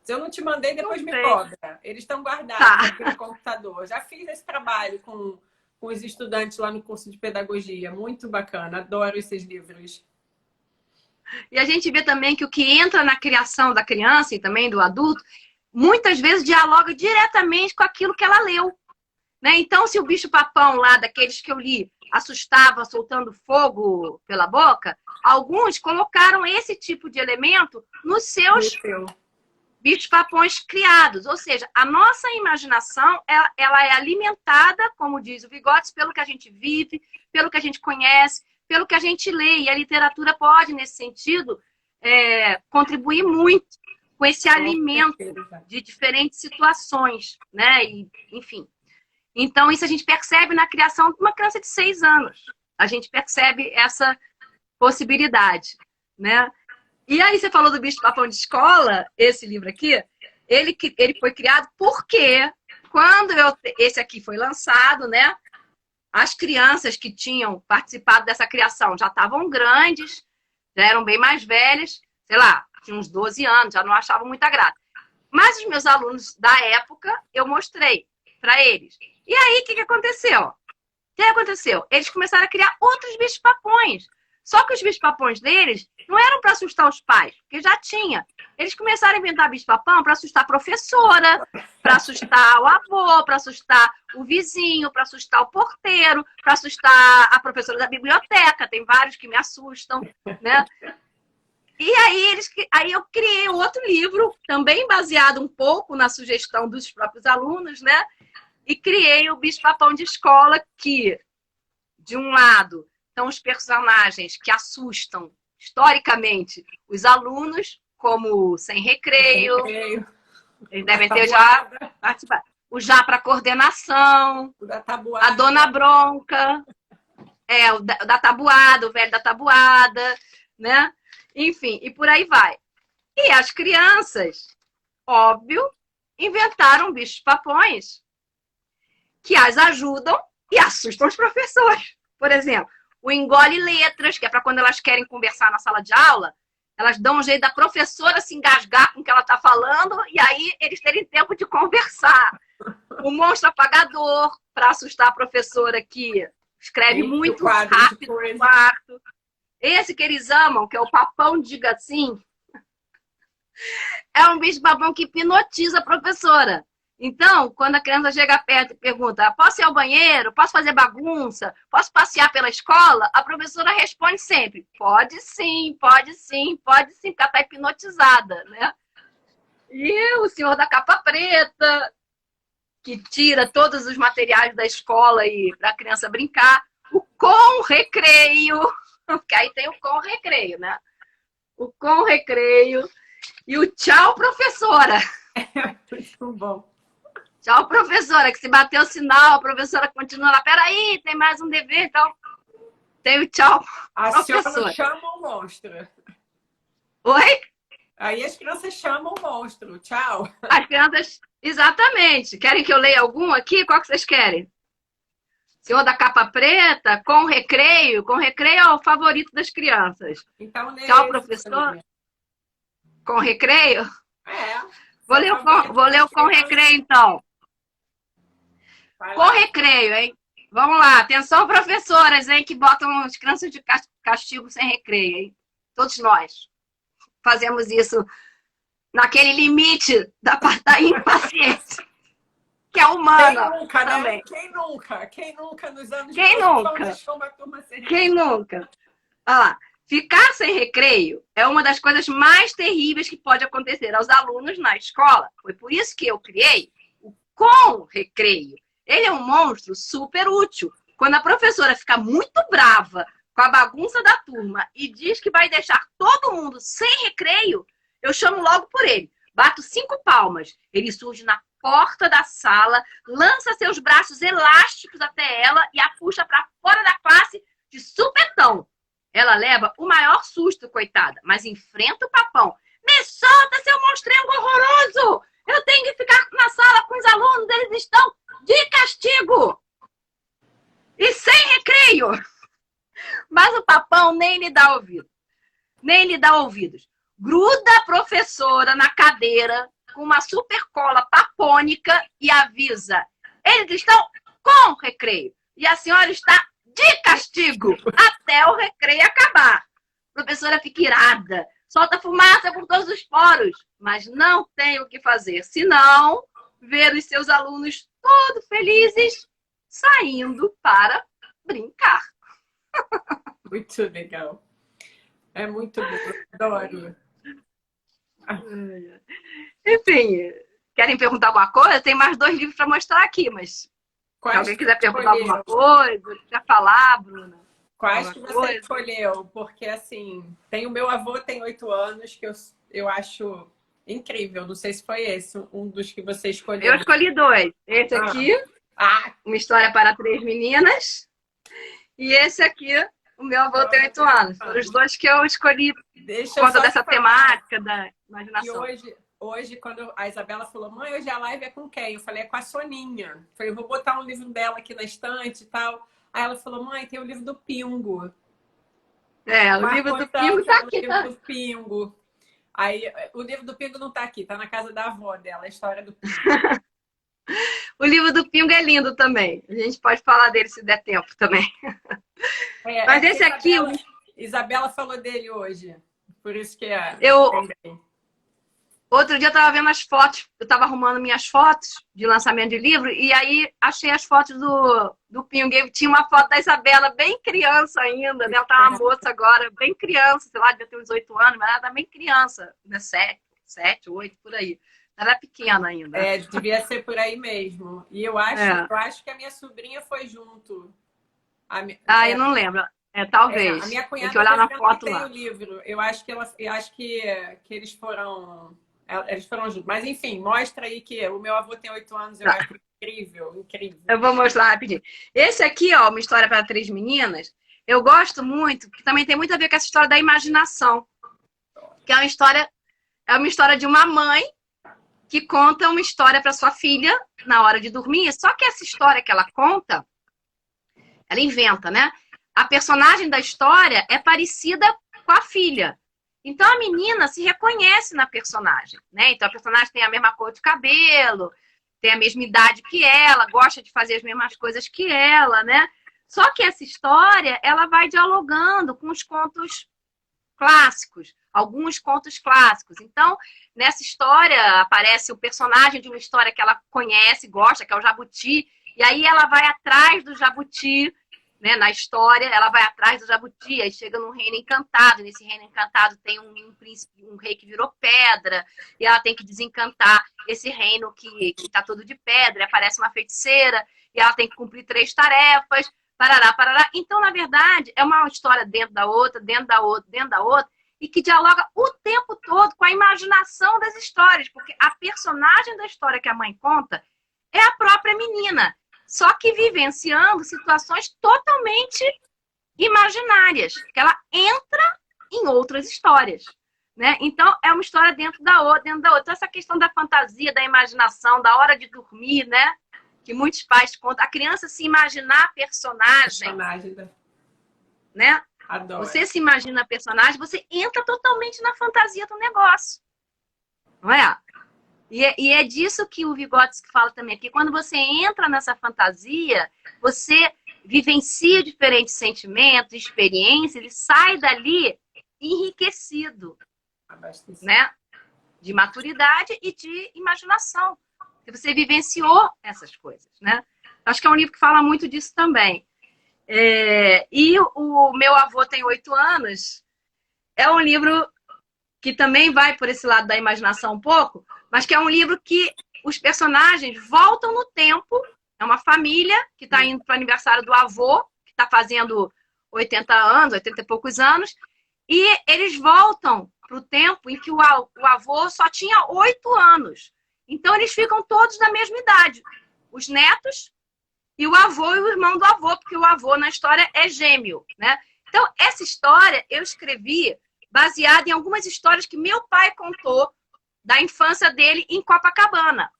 Se eu não te mandei, depois me cobra. Eles estão guardados aqui no computador. Já fiz esse trabalho com os estudantes lá no curso de pedagogia. Muito bacana. Adoro esses livros. E a gente vê também que o que entra na criação da criança e também do adulto, muitas vezes dialoga diretamente com aquilo que ela leu. Né? Então, se o bicho-papão lá, daqueles que eu li, assustava soltando fogo pela boca, alguns colocaram esse tipo de elemento nos seus bichos-papões criados. Ou seja, a nossa imaginação ela é alimentada, como diz o Vygotsky, pelo que a gente vive, pelo que a gente conhece, pelo que a gente lê. E a literatura pode, nesse sentido, contribuir muito com esse alimento de diferentes situações, né? E, enfim. Então, isso a gente percebe na criação de uma criança de 6 anos. A gente percebe essa possibilidade, né? E aí você falou do bicho-papão de escola, esse livro aqui, ele foi criado porque quando esse aqui foi lançado, né? As crianças que tinham participado dessa criação já estavam grandes, já eram bem mais velhas, sei lá, tinham uns 12 anos, já não achavam muita graça. Mas os meus alunos da época, eu mostrei para eles. E aí, o que aconteceu? O que aconteceu? Eles começaram a criar outros bichos-papões. Só que os bichos-papões deles não eram para assustar os pais, porque já tinha. Eles começaram a inventar bicho-papão para assustar a professora, para assustar o avô, para assustar o vizinho, para assustar o porteiro, para assustar a professora da biblioteca. Tem vários que me assustam, né? E aí eu criei outro livro, também baseado um pouco na sugestão dos próprios alunos, né? E criei o bicho-papão de escola, que, de um lado, são os personagens que assustam, historicamente, os alunos, como Sem Recreio. Eles devem ter já participado. O Já para Coordenação, a Dona Bronca, o da Tabuada, o Velho da Tabuada, né? Enfim, e por aí vai. E as crianças, óbvio, inventaram bichos-papões que as ajudam e assustam os professores. Por exemplo, o engole letras, que é para quando elas querem conversar na sala de aula, elas dão um jeito da professora se engasgar com o que ela está falando e aí eles terem tempo de conversar. O monstro apagador, para assustar a professora que escreve muito rápido no quarto. Esse que eles amam, que é o papão diga assim, é um bicho-papão que hipnotiza a professora. Então, quando a criança chega perto e pergunta, posso ir ao banheiro? Posso fazer bagunça? Posso passear pela escola? A professora responde sempre, pode sim, pode sim, pode sim, porque ela está hipnotizada, né? E o senhor da capa preta, que tira todos os materiais da escola para a criança brincar. O com recreio, porque aí tem o com recreio, né? O com recreio. E o tchau, professora. É muito bom. Tchau, professora, que se bater o sinal, a professora continua lá. Peraí, tem mais um dever e tal. Tem o tchau, A senhora professora. chama o monstro. Oi? Aí as crianças chamam o monstro. Tchau. As crianças, exatamente. Querem que eu leia algum aqui? Qual que vocês querem? Senhor da capa preta, com recreio. Com recreio é o favorito das crianças. Então, lê Tchau, esse professor. também. Com recreio? É. Vou Seu ler, favorito vou ler das o com crianças. recreio, então. Vai Com lá. recreio, hein? Vamos lá. Atenção, professoras, hein? Que botam as crianças de castigo sem recreio, hein? Todos nós fazemos isso naquele limite da impaciência, que é Quem humana nunca, né? também. Quem nunca? Quem nunca nos anos Quem de produção nunca? deixou uma turma sem Quem nunca? Olha lá. Ficar sem recreio é uma das coisas mais terríveis que pode acontecer aos alunos na escola. Foi por isso que eu criei o com recreio. Ele é um monstro super útil. Quando a professora fica muito brava com a bagunça da turma e diz que vai deixar todo mundo sem recreio, eu chamo logo por ele. Bato 5 palmas. Ele surge na porta da sala, lança seus braços elásticos até ela e a puxa para fora da classe de supetão. Ela leva o maior susto, coitada, mas enfrenta o papão. Me solta, seu monstrengo horroroso! Eu tenho que ficar na sala com os alunos, eles estão de castigo! E sem recreio! Mas o papão nem lhe dá ouvido. Nem lhe dá ouvidos. Gruda a professora na cadeira com uma super cola papônica e avisa. Eles estão com recreio. E a senhora está de castigo até o recreio acabar. A professora fica irada, solta fumaça por todos os poros, mas não tem o que fazer, senão ver os seus alunos todos felizes saindo para brincar. Muito legal. É muito bom. Adoro. Enfim, querem perguntar alguma coisa? Tem mais 2 livros para mostrar aqui, mas se alguém quiser perguntar alguma coisa, quiser falar, Bruna. Quais que você escolheu? Porque, assim, tem o meu avô, tem 8 anos, que eu acho incrível. Não sei se foi esse, um dos que você escolheu. Eu escolhi 2. Esse aqui, Uma História para 3 Meninas. E esse aqui, O Meu Avô Tem 8 Anos. Foram os 2 que eu escolhi por conta dessa temática da imaginação. E hoje, quando a Isabela falou, mãe, hoje a live é com quem? Eu falei, é com a Soninha. Eu falei, eu vou botar um livro dela aqui na estante e tal. Aí ela falou, mãe, tem o livro do Pingo. O livro do Pingo tá aqui, tá? O livro do Pingo. Aí, o livro do Pingo não tá aqui, tá na casa da avó dela, a história do Pingo. O livro do Pingo é lindo também. A gente pode falar dele se der tempo também. Mas esse aqui... Isabela falou dele hoje. Por isso que é... Outro dia eu estava vendo as fotos, eu estava arrumando minhas fotos de lançamento de livro, e aí achei as fotos do Pingo. E tinha uma foto da Isabela, bem criança ainda, né? Ela tá uma moça agora, bem criança, sei lá, devia ter uns 8 anos, mas ela tá bem criança, né? 7, 8, por aí. Ela é pequena ainda. Devia ser por aí mesmo. E eu acho que a minha sobrinha foi junto. Eu não lembro. Talvez. A minha cunhada tem que olhar na foto tem lá. o livro. Eu acho que eles foram juntos. Mas enfim, mostra aí que o meu avô tem 8 anos. Eu acho incrível, incrível. Eu vou mostrar rapidinho. Esse aqui, ó, Uma História para 3 Meninas, eu gosto muito, que também tem muito a ver com essa história da imaginação. Que é uma história de uma mãe que conta uma história para sua filha na hora de dormir. Só que essa história que ela conta, ela inventa, né? A personagem da história é parecida com a filha. Então a menina se reconhece na personagem, né? Então a personagem tem a mesma cor de cabelo, tem a mesma idade que ela, gosta de fazer as mesmas coisas que ela, né? Só que essa história, ela vai dialogando com os contos clássicos, alguns contos clássicos. Então, nessa história aparece o personagem de uma história que ela conhece, gosta, que é o Jabuti, e aí ela vai atrás do Jabuti, né? Na história, ela vai atrás do Jabuti, aí chega num reino encantado. Nesse reino encantado tem um príncipe, um rei que virou pedra, e ela tem que desencantar esse reino que tá todo de pedra, e aparece uma feiticeira, e ela tem que cumprir 3 tarefas, parará, parará. Então, na verdade, é uma história dentro da outra, dentro da outra, dentro da outra, e que dialoga o tempo todo com a imaginação das histórias, porque a personagem da história que a mãe conta é a própria menina, só que vivenciando situações totalmente imaginárias, que ela entra em outras histórias, né? Então, é uma história dentro da outra, dentro da outra. Então, essa questão da fantasia, da imaginação, da hora de dormir, né? Que muitos pais contam. A criança se imaginar personagem, né? Adoro. Você se imagina personagem, você entra totalmente na fantasia do negócio. Não é? E é disso que o Vygotsky fala também, que quando você entra nessa fantasia, você vivencia diferentes sentimentos, experiências, e sai dali enriquecido, né? De maturidade e de imaginação. Você vivenciou essas coisas, né? Acho que é um livro que fala muito disso também. E o Meu Avô Tem 8 Anos é um livro que também vai por esse lado da imaginação um pouco, mas que é um livro que os personagens voltam no tempo. É uma família que está indo para o aniversário do avô, que está fazendo 80 anos, 80 e poucos anos, e eles voltam para o tempo em que o avô só tinha 8 anos. Então, eles ficam todos da mesma idade. Os netos e o avô e o irmão do avô, porque o avô na história é gêmeo, né? Então, essa história eu escrevi baseada em algumas histórias que meu pai contou da infância dele em Copacabana.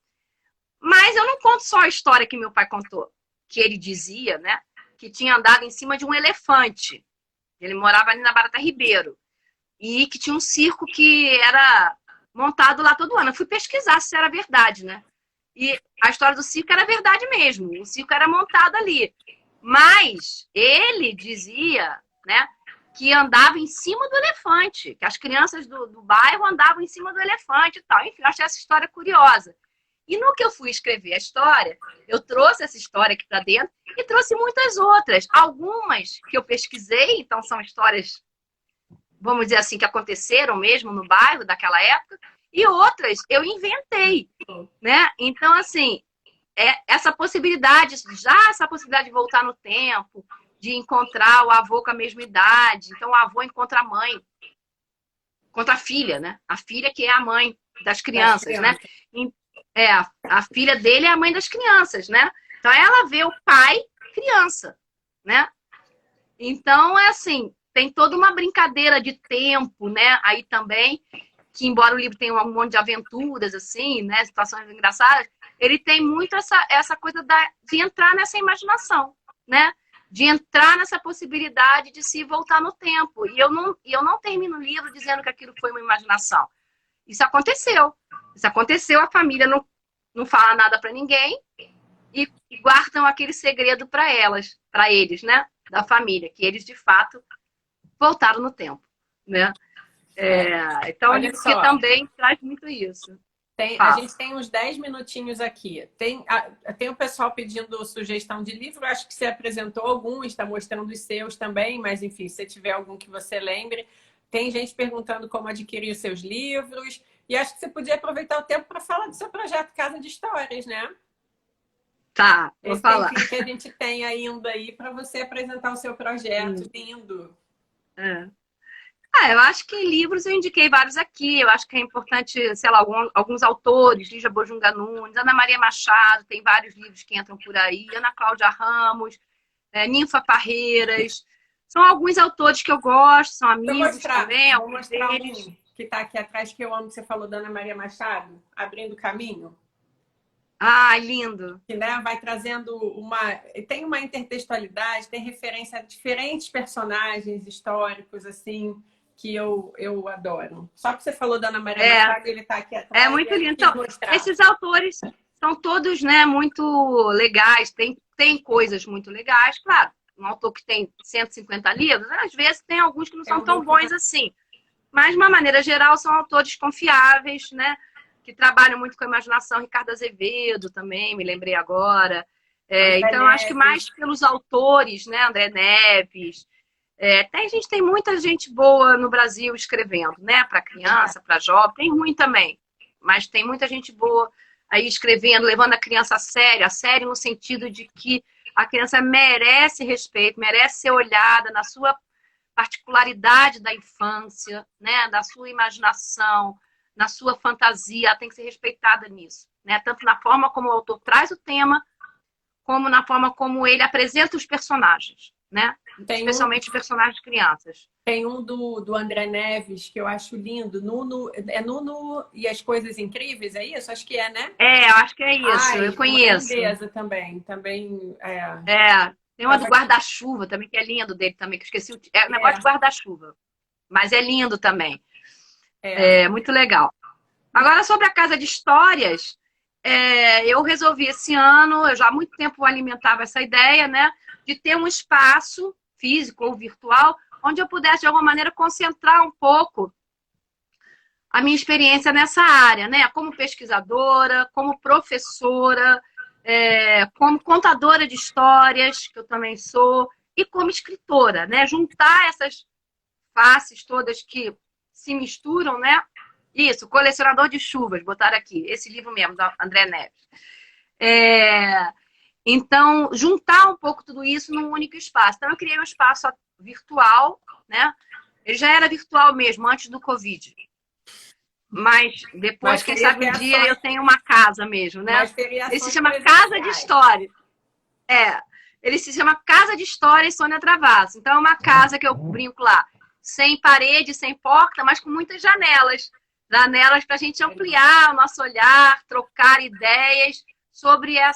Mas eu não conto só a história que meu pai contou, que ele dizia, né, que tinha andado em cima de um elefante. Ele morava ali na Barata Ribeiro. E que tinha um circo que era montado lá todo ano. Eu fui pesquisar se era verdade, né? E a história do circo era verdade mesmo. O circo era montado ali. Mas ele dizia, né, que andava em cima do elefante, que as crianças do bairro andavam em cima do elefante e tal. Enfim, eu achei essa história curiosa. E no que eu fui escrever a história, eu trouxe essa história aqui para dentro e trouxe muitas outras. Algumas que eu pesquisei, então são histórias, vamos dizer assim, que aconteceram mesmo no bairro daquela época, e outras eu inventei, né? Então, assim, essa possibilidade de voltar no tempo, de encontrar o avô com a mesma idade. Então, o avô encontra a mãe, encontra a filha, né? A filha que é a mãe das crianças, né? A filha dele é a mãe das crianças, né? Então, ela vê o pai criança, né? Então, é assim, tem toda uma brincadeira de tempo, né? Aí também, que embora o livro tenha um monte de aventuras, assim, né? Situações engraçadas, ele tem muito essa coisa de entrar nessa imaginação, né? De entrar nessa possibilidade de se voltar no tempo. E eu não termino o livro dizendo que aquilo foi uma imaginação. Isso aconteceu. A família não fala nada para ninguém e guardam aquele segredo para eles, né? Da família, que eles, de fato, voltaram no tempo, né? Então, olha que só, também traz muito isso. a gente tem uns 10 minutinhos aqui. Tem o pessoal pedindo sugestão de livro. Acho que você apresentou alguns, está mostrando os seus também, mas enfim, se tiver algum que você lembre. Tem gente perguntando como adquirir os seus livros. E acho que você podia aproveitar o tempo para falar do seu projeto Casa de Histórias, né? Tá, vou falar. Esse que a gente tem ainda aí para você apresentar o seu projeto. Lindo. Eu acho que livros eu indiquei vários aqui. Eu acho que é importante, sei lá, alguns autores, Lígia Bojunga Nunes, Ana Maria Machado, tem vários livros que entram por aí, Ana Cláudia Ramos, Ninfa Parreiras. São alguns autores que eu gosto, são amigos também. Vou mostrar um que está aqui atrás, que eu amo, que você falou da Ana Maria Machado, Abrindo Caminho. Ah, lindo. Que, né, vai trazendo tem uma intertextualidade, tem referência a diferentes personagens históricos, assim, que eu adoro. Só que você falou da Ana Maria Machado, ele está aqui atrás. É muito lindo. Então, esses autores são todos, né, muito legais, tem coisas muito legais, claro. Um autor que tem 150 livros, às vezes tem alguns que não são tão bons assim. Mas, de uma maneira geral, são autores confiáveis, né? Que trabalham muito com a imaginação. Ricardo Azevedo também, me lembrei agora. Então, acho que mais pelos autores, né? André Neves. Tem muita gente boa no Brasil escrevendo, né? Para criança, para jovem. Tem ruim também. Mas tem muita gente boa aí escrevendo, levando a criança a sério no sentido de que a criança merece respeito, merece ser olhada na sua particularidade da infância, né? Da sua imaginação, na sua fantasia, ela tem que ser respeitada nisso, né? Tanto na forma como o autor traz o tema, como na forma como ele apresenta os personagens, né? Tem um, Especialmente personagens de crianças. tem um do André Neves que eu acho lindo. Nuno e as Coisas Incríveis, é isso? Acho que é, né? É, eu acho que é isso, eu Ai, uma conheço. lindeza também. Também É, tem uma eu do já, guarda-chuva também, que é lindo dele também, que eu esqueci é um negócio de é, guarda-chuva. Mas é lindo também. é. É muito legal. Agora, sobre a Casa de Histórias, eu resolvi esse ano, eu já há muito tempo alimentava essa ideia, né, de ter um espaço físico ou virtual, onde eu pudesse, de alguma maneira, concentrar um pouco a minha experiência nessa área, né, como pesquisadora, como professora, como contadora de histórias, que eu também sou, e como escritora, né, juntar essas faces todas que se misturam, né? Isso, Colecionador de Chuvas, botaram aqui, esse livro mesmo, da André Neves. É, então, juntar um pouco tudo isso num único espaço. Então, eu criei um espaço virtual, né? Ele já era virtual mesmo, antes do Covid. Mas depois, Mas quem teria sabe que um ter dia eu ações, tenho uma casa mesmo, né? mas teria Ele se ações chama Casa de presenciais. História. É, ele se chama Casa de História e Sônia Travassos. Então, é uma casa que eu brinco lá, sem parede, sem porta, mas com muitas janelas. Janelas para a gente ampliar o nosso olhar, trocar ideias sobre a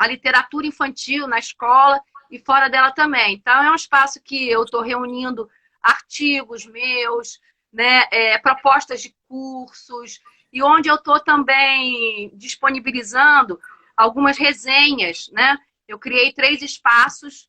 literatura infantil na escola e fora dela também. Então, é um espaço que eu estou reunindo artigos meus, né, propostas de cursos, e onde eu estou também disponibilizando algumas resenhas, né? Eu criei 3 espaços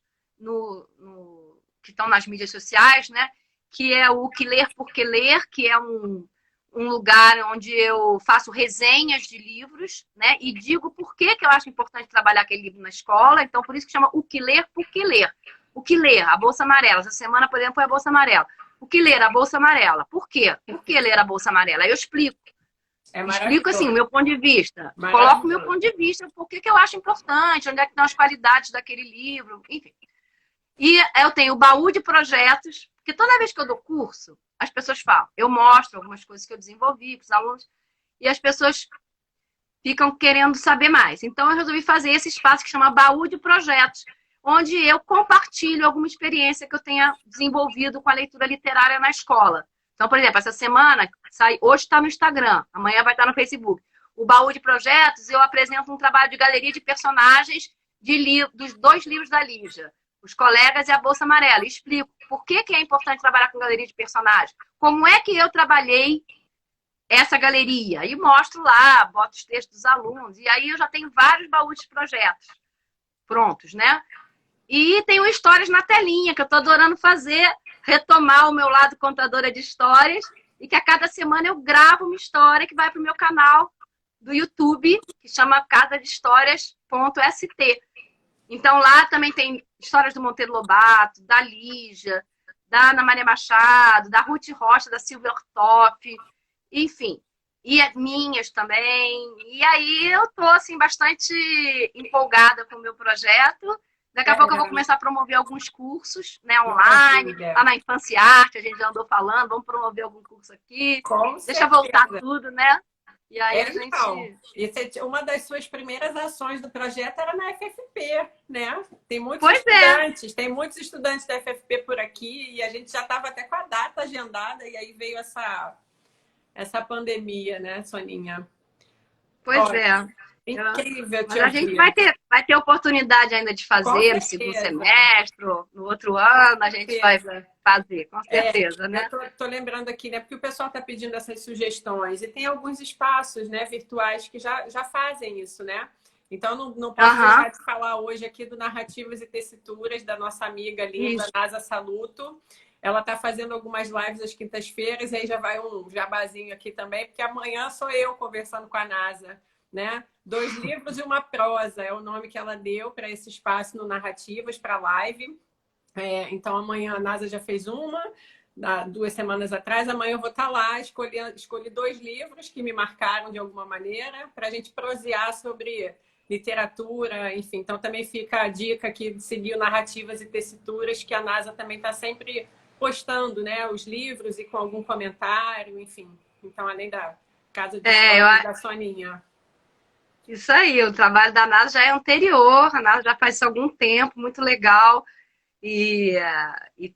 que estão nas mídias sociais, né? Que é o Que Ler Por Que Ler, que é um lugar onde eu faço resenhas de livros, né? E digo por que eu acho importante trabalhar aquele livro na escola. Então, por isso que chama O Que Ler Por Que Ler. O que ler? A Bolsa Amarela. Essa semana, por exemplo, foi a Bolsa Amarela. O que ler? A Bolsa Amarela. Por quê? Por que ler a Bolsa Amarela? Aí eu explico. É Explico assim o maravilhoso. meu ponto de vista. Coloco o meu Maravilhoso. ponto de vista, por que eu acho importante, onde é que estão as qualidades daquele livro, enfim. E eu tenho o baú de projetos, porque toda vez que eu dou curso, as pessoas falam, eu mostro algumas coisas que eu desenvolvi para os alunos, e as pessoas ficam querendo saber mais. Então, eu resolvi fazer esse espaço que chama Baú de Projetos, onde eu compartilho alguma experiência que eu tenha desenvolvido com a leitura literária na escola. Então, por exemplo, essa semana, hoje está no Instagram, amanhã vai estar no Facebook. O Baú de Projetos, eu apresento um trabalho de galeria de personagens dos 2 livros da Lígia, Os Colegas e a Bolsa Amarela. E explico por que é importante trabalhar com galeria de personagens, como é que eu trabalhei essa galeria, e mostro lá, boto os textos dos alunos, e aí eu já tenho vários baús de projetos prontos, né? E tenho histórias na telinha, que eu estou adorando fazer, retomar o meu lado contadora de histórias, e que a cada semana eu gravo uma história que vai para o meu canal do YouTube, que chama casadehistórias.st. Então lá também tem histórias do Monteiro Lobato, da Lígia, da Ana Maria Machado, da Ruth Rocha, da Silvia Ortoff, enfim, e as minhas também. E aí eu tô assim bastante empolgada com o meu projeto. Daqui a pouco eu vou começar a promover alguns cursos, né, online, Maravilha. lá na Infância e Arte, a gente já andou falando, vamos promover algum curso aqui. Com Deixa voltar certeza. tudo, né? E aí a Então, gente. uma das suas primeiras ações do projeto era na FFP, né? Pois é, Tem muitos estudantes da FFP por aqui e a gente já estava até com a data agendada e aí veio essa pandemia, né, Soninha? pois Olha, é. incrível te Mas a gente ouvir. vai ter oportunidade ainda de Com fazer no segundo certeza, semestre, no outro ano, a com gente vai certeza. fazer, com certeza, Eu né? tô lembrando aqui, né? Porque o pessoal está pedindo essas sugestões e tem alguns espaços, né, virtuais que já fazem isso, né? Então não posso Aham, deixar de falar hoje aqui do Narrativas e Tessituras da nossa amiga linda isso. Nasa Saluto. Ela está fazendo algumas lives às quintas-feiras, e aí já vai um jabazinho aqui também, porque amanhã sou eu conversando com a Nasa, né? 2 livros e uma prosa é o nome que ela deu para esse espaço no Narrativas, para a live. Então amanhã a NASA já fez uma, 2 semanas atrás. Amanhã eu vou estar lá, escolhi 2 livros que me marcaram de alguma maneira para a gente prosear sobre literatura, enfim. Então também fica a dica aqui de seguir o Narrativas e Tessituras, que a NASA também está sempre postando, né, os livros e com algum comentário, enfim. Então, além da Casa de É, eu, História da Soninha. Isso aí, o trabalho da NASA já é anterior, a NASA já faz isso há algum tempo, muito legal. E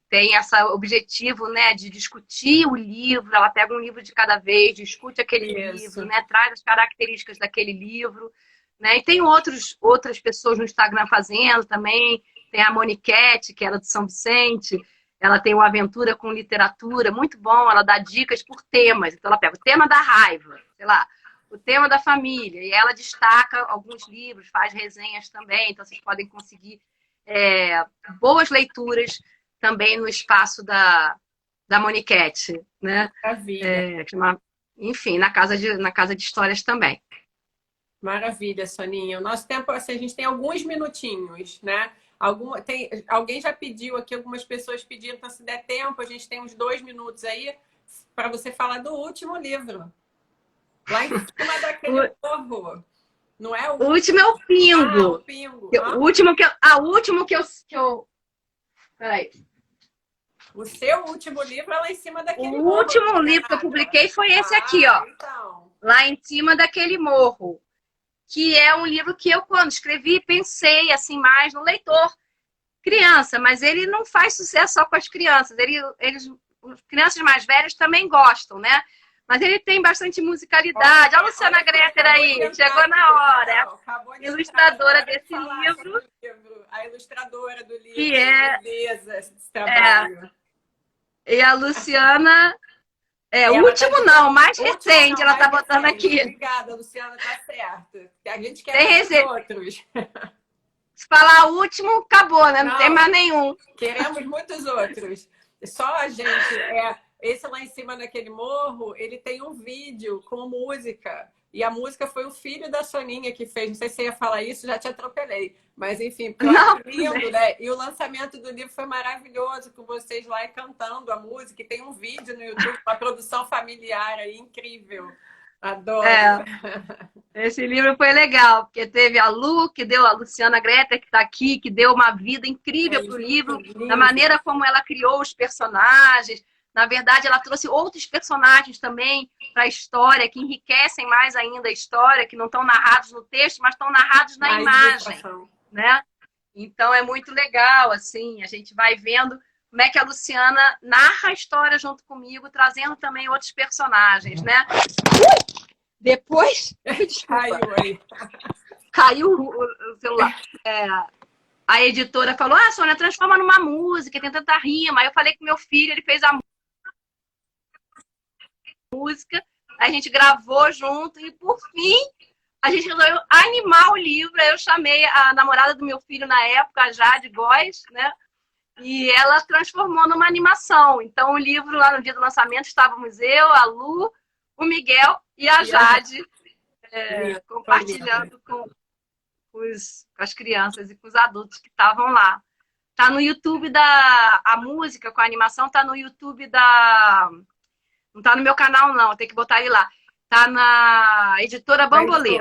tem esse objetivo, né, de discutir o livro. Ela pega um livro de cada vez, discute aquele livro, Isso. né, traz as características daquele livro, né, e tem outras pessoas no Instagram fazendo também. Tem a Moniquete, que era de São Vicente, ela tem uma aventura com literatura, muito bom, ela dá dicas por temas. Então ela pega o tema da raiva, sei lá, o tema da família, e ela destaca alguns livros, faz resenhas também, então vocês podem conseguir boas leituras também no espaço da Moniquete, né? Maravilha. Enfim, na casa de histórias também. Maravilha, Soninha. O nosso tempo, assim, a gente tem alguns minutinhos, né? Alguém já pediu aqui, algumas pessoas pediram, então se der tempo, a gente tem uns 2 minutos aí para você falar do último livro. Lá em cima daquele morro. Não é o último é o Pingo. O Pingo. O último que eu... Peraí. O seu último livro é lá em cima daquele morro. O último livro que eu publiquei foi esse aqui, ó. Então. Lá em cima daquele morro. Que é um livro que eu, quando escrevi, pensei assim mais no leitor criança, mas ele não faz sucesso só com as crianças. As crianças mais velhas também gostam, né? Mas ele tem bastante musicalidade. Olha a Luciana Greter aí, chegou na hora. É ilustradora desse livro. A ilustradora do livro. Que é... Desse trabalho. E a Luciana... o último não, o mais recente, não, ela tá botando aqui. Obrigada, Luciana, tá certo. A gente quer ver outros. Se falar o último, acabou, né? Não tem mais nenhum. Queremos muitos outros. Só a gente... Esse lá em cima daquele morro, ele tem um vídeo com música. E a música foi o filho da Soninha que fez. Não sei se você ia falar isso, já te atropelei. Mas, enfim, lindo, né? E o lançamento do livro foi maravilhoso, com vocês lá cantando a música. E tem um vídeo no YouTube, uma produção familiar aí, incrível. Adoro. Esse livro foi legal, porque teve a Lu, que deu a Luciana Greter, que está aqui, que deu uma vida incrível para o livro, da maneira como ela criou os personagens. Na verdade, ela trouxe outros personagens também para a história, que enriquecem mais ainda a história, que não estão narrados no texto, mas estão narrados na imagem, né? Então, é muito legal, assim, a gente vai vendo como é que a Luciana narra a história junto comigo, trazendo também outros personagens, né? Depois... Caiu o celular. A editora falou, Sônia, transforma numa música, tem tanta rima. Aí eu falei com meu filho, ele fez a música, a gente gravou junto e, por fim, a gente resolveu animar o livro. Aí eu chamei a namorada do meu filho na época, a Jade Góes, né? E ela transformou numa animação. Então, o livro, lá no dia do lançamento, estávamos eu, a Lu, o Miguel e a Jade compartilhando com as crianças e com os adultos que estavam lá. Tá no YouTube a música com a animação, tá no YouTube não tá no meu canal, não, tem que botar ele lá. Tá na editora Bambolê.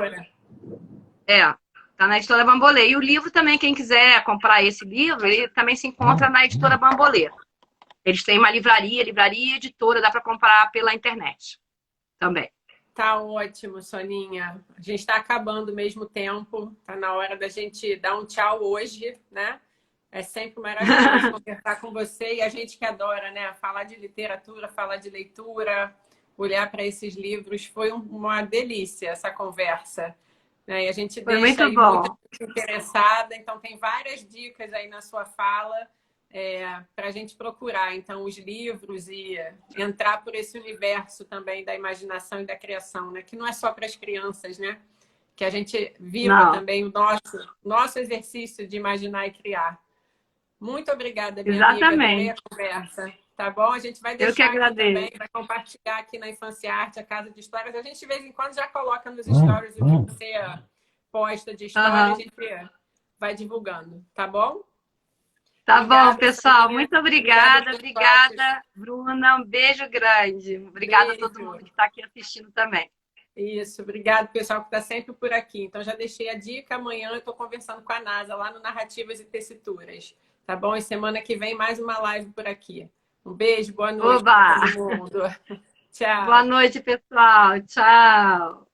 Tá na editora Bambolê. E o livro também, quem quiser comprar esse livro, ele também se encontra na editora Bambolê. Eles têm uma livraria e editora, dá para comprar pela internet também. Tá ótimo, Soninha. A gente está acabando o mesmo tempo. Tá na hora da gente dar um tchau hoje, né? É sempre maravilhoso conversar com você. E a gente que adora, né? Falar de literatura, falar de leitura, olhar para esses livros. Foi uma delícia essa conversa. E a gente deixa aí muito interessada. Então, tem várias dicas aí na sua fala para a gente procurar, então, os livros e entrar por esse universo também da imaginação e da criação, né? Que não é só para as crianças, né? Que a gente viva também o nosso exercício de imaginar e criar. Muito obrigada, minha amiga. Adorei a conversa. Tá bom? A gente vai deixar aqui também, vai compartilhar aqui na Infância Arte, a Casa de Histórias. A gente, de vez em quando, já coloca nos stories o que você posta de história, a gente vai divulgando, tá bom? Tá bom, pessoal. Muito obrigada. Obrigada, Bruna. Um beijo grande. Obrigada a todo mundo que está aqui assistindo também. Isso, obrigado, pessoal, que está sempre por aqui. Então, já deixei a dica. Amanhã eu estou conversando com a NASA lá no Narrativas e Tessituras. Tá bom? E semana que vem, mais uma live por aqui. Um beijo, boa noite para todo mundo. Tchau. Boa noite, pessoal. Tchau.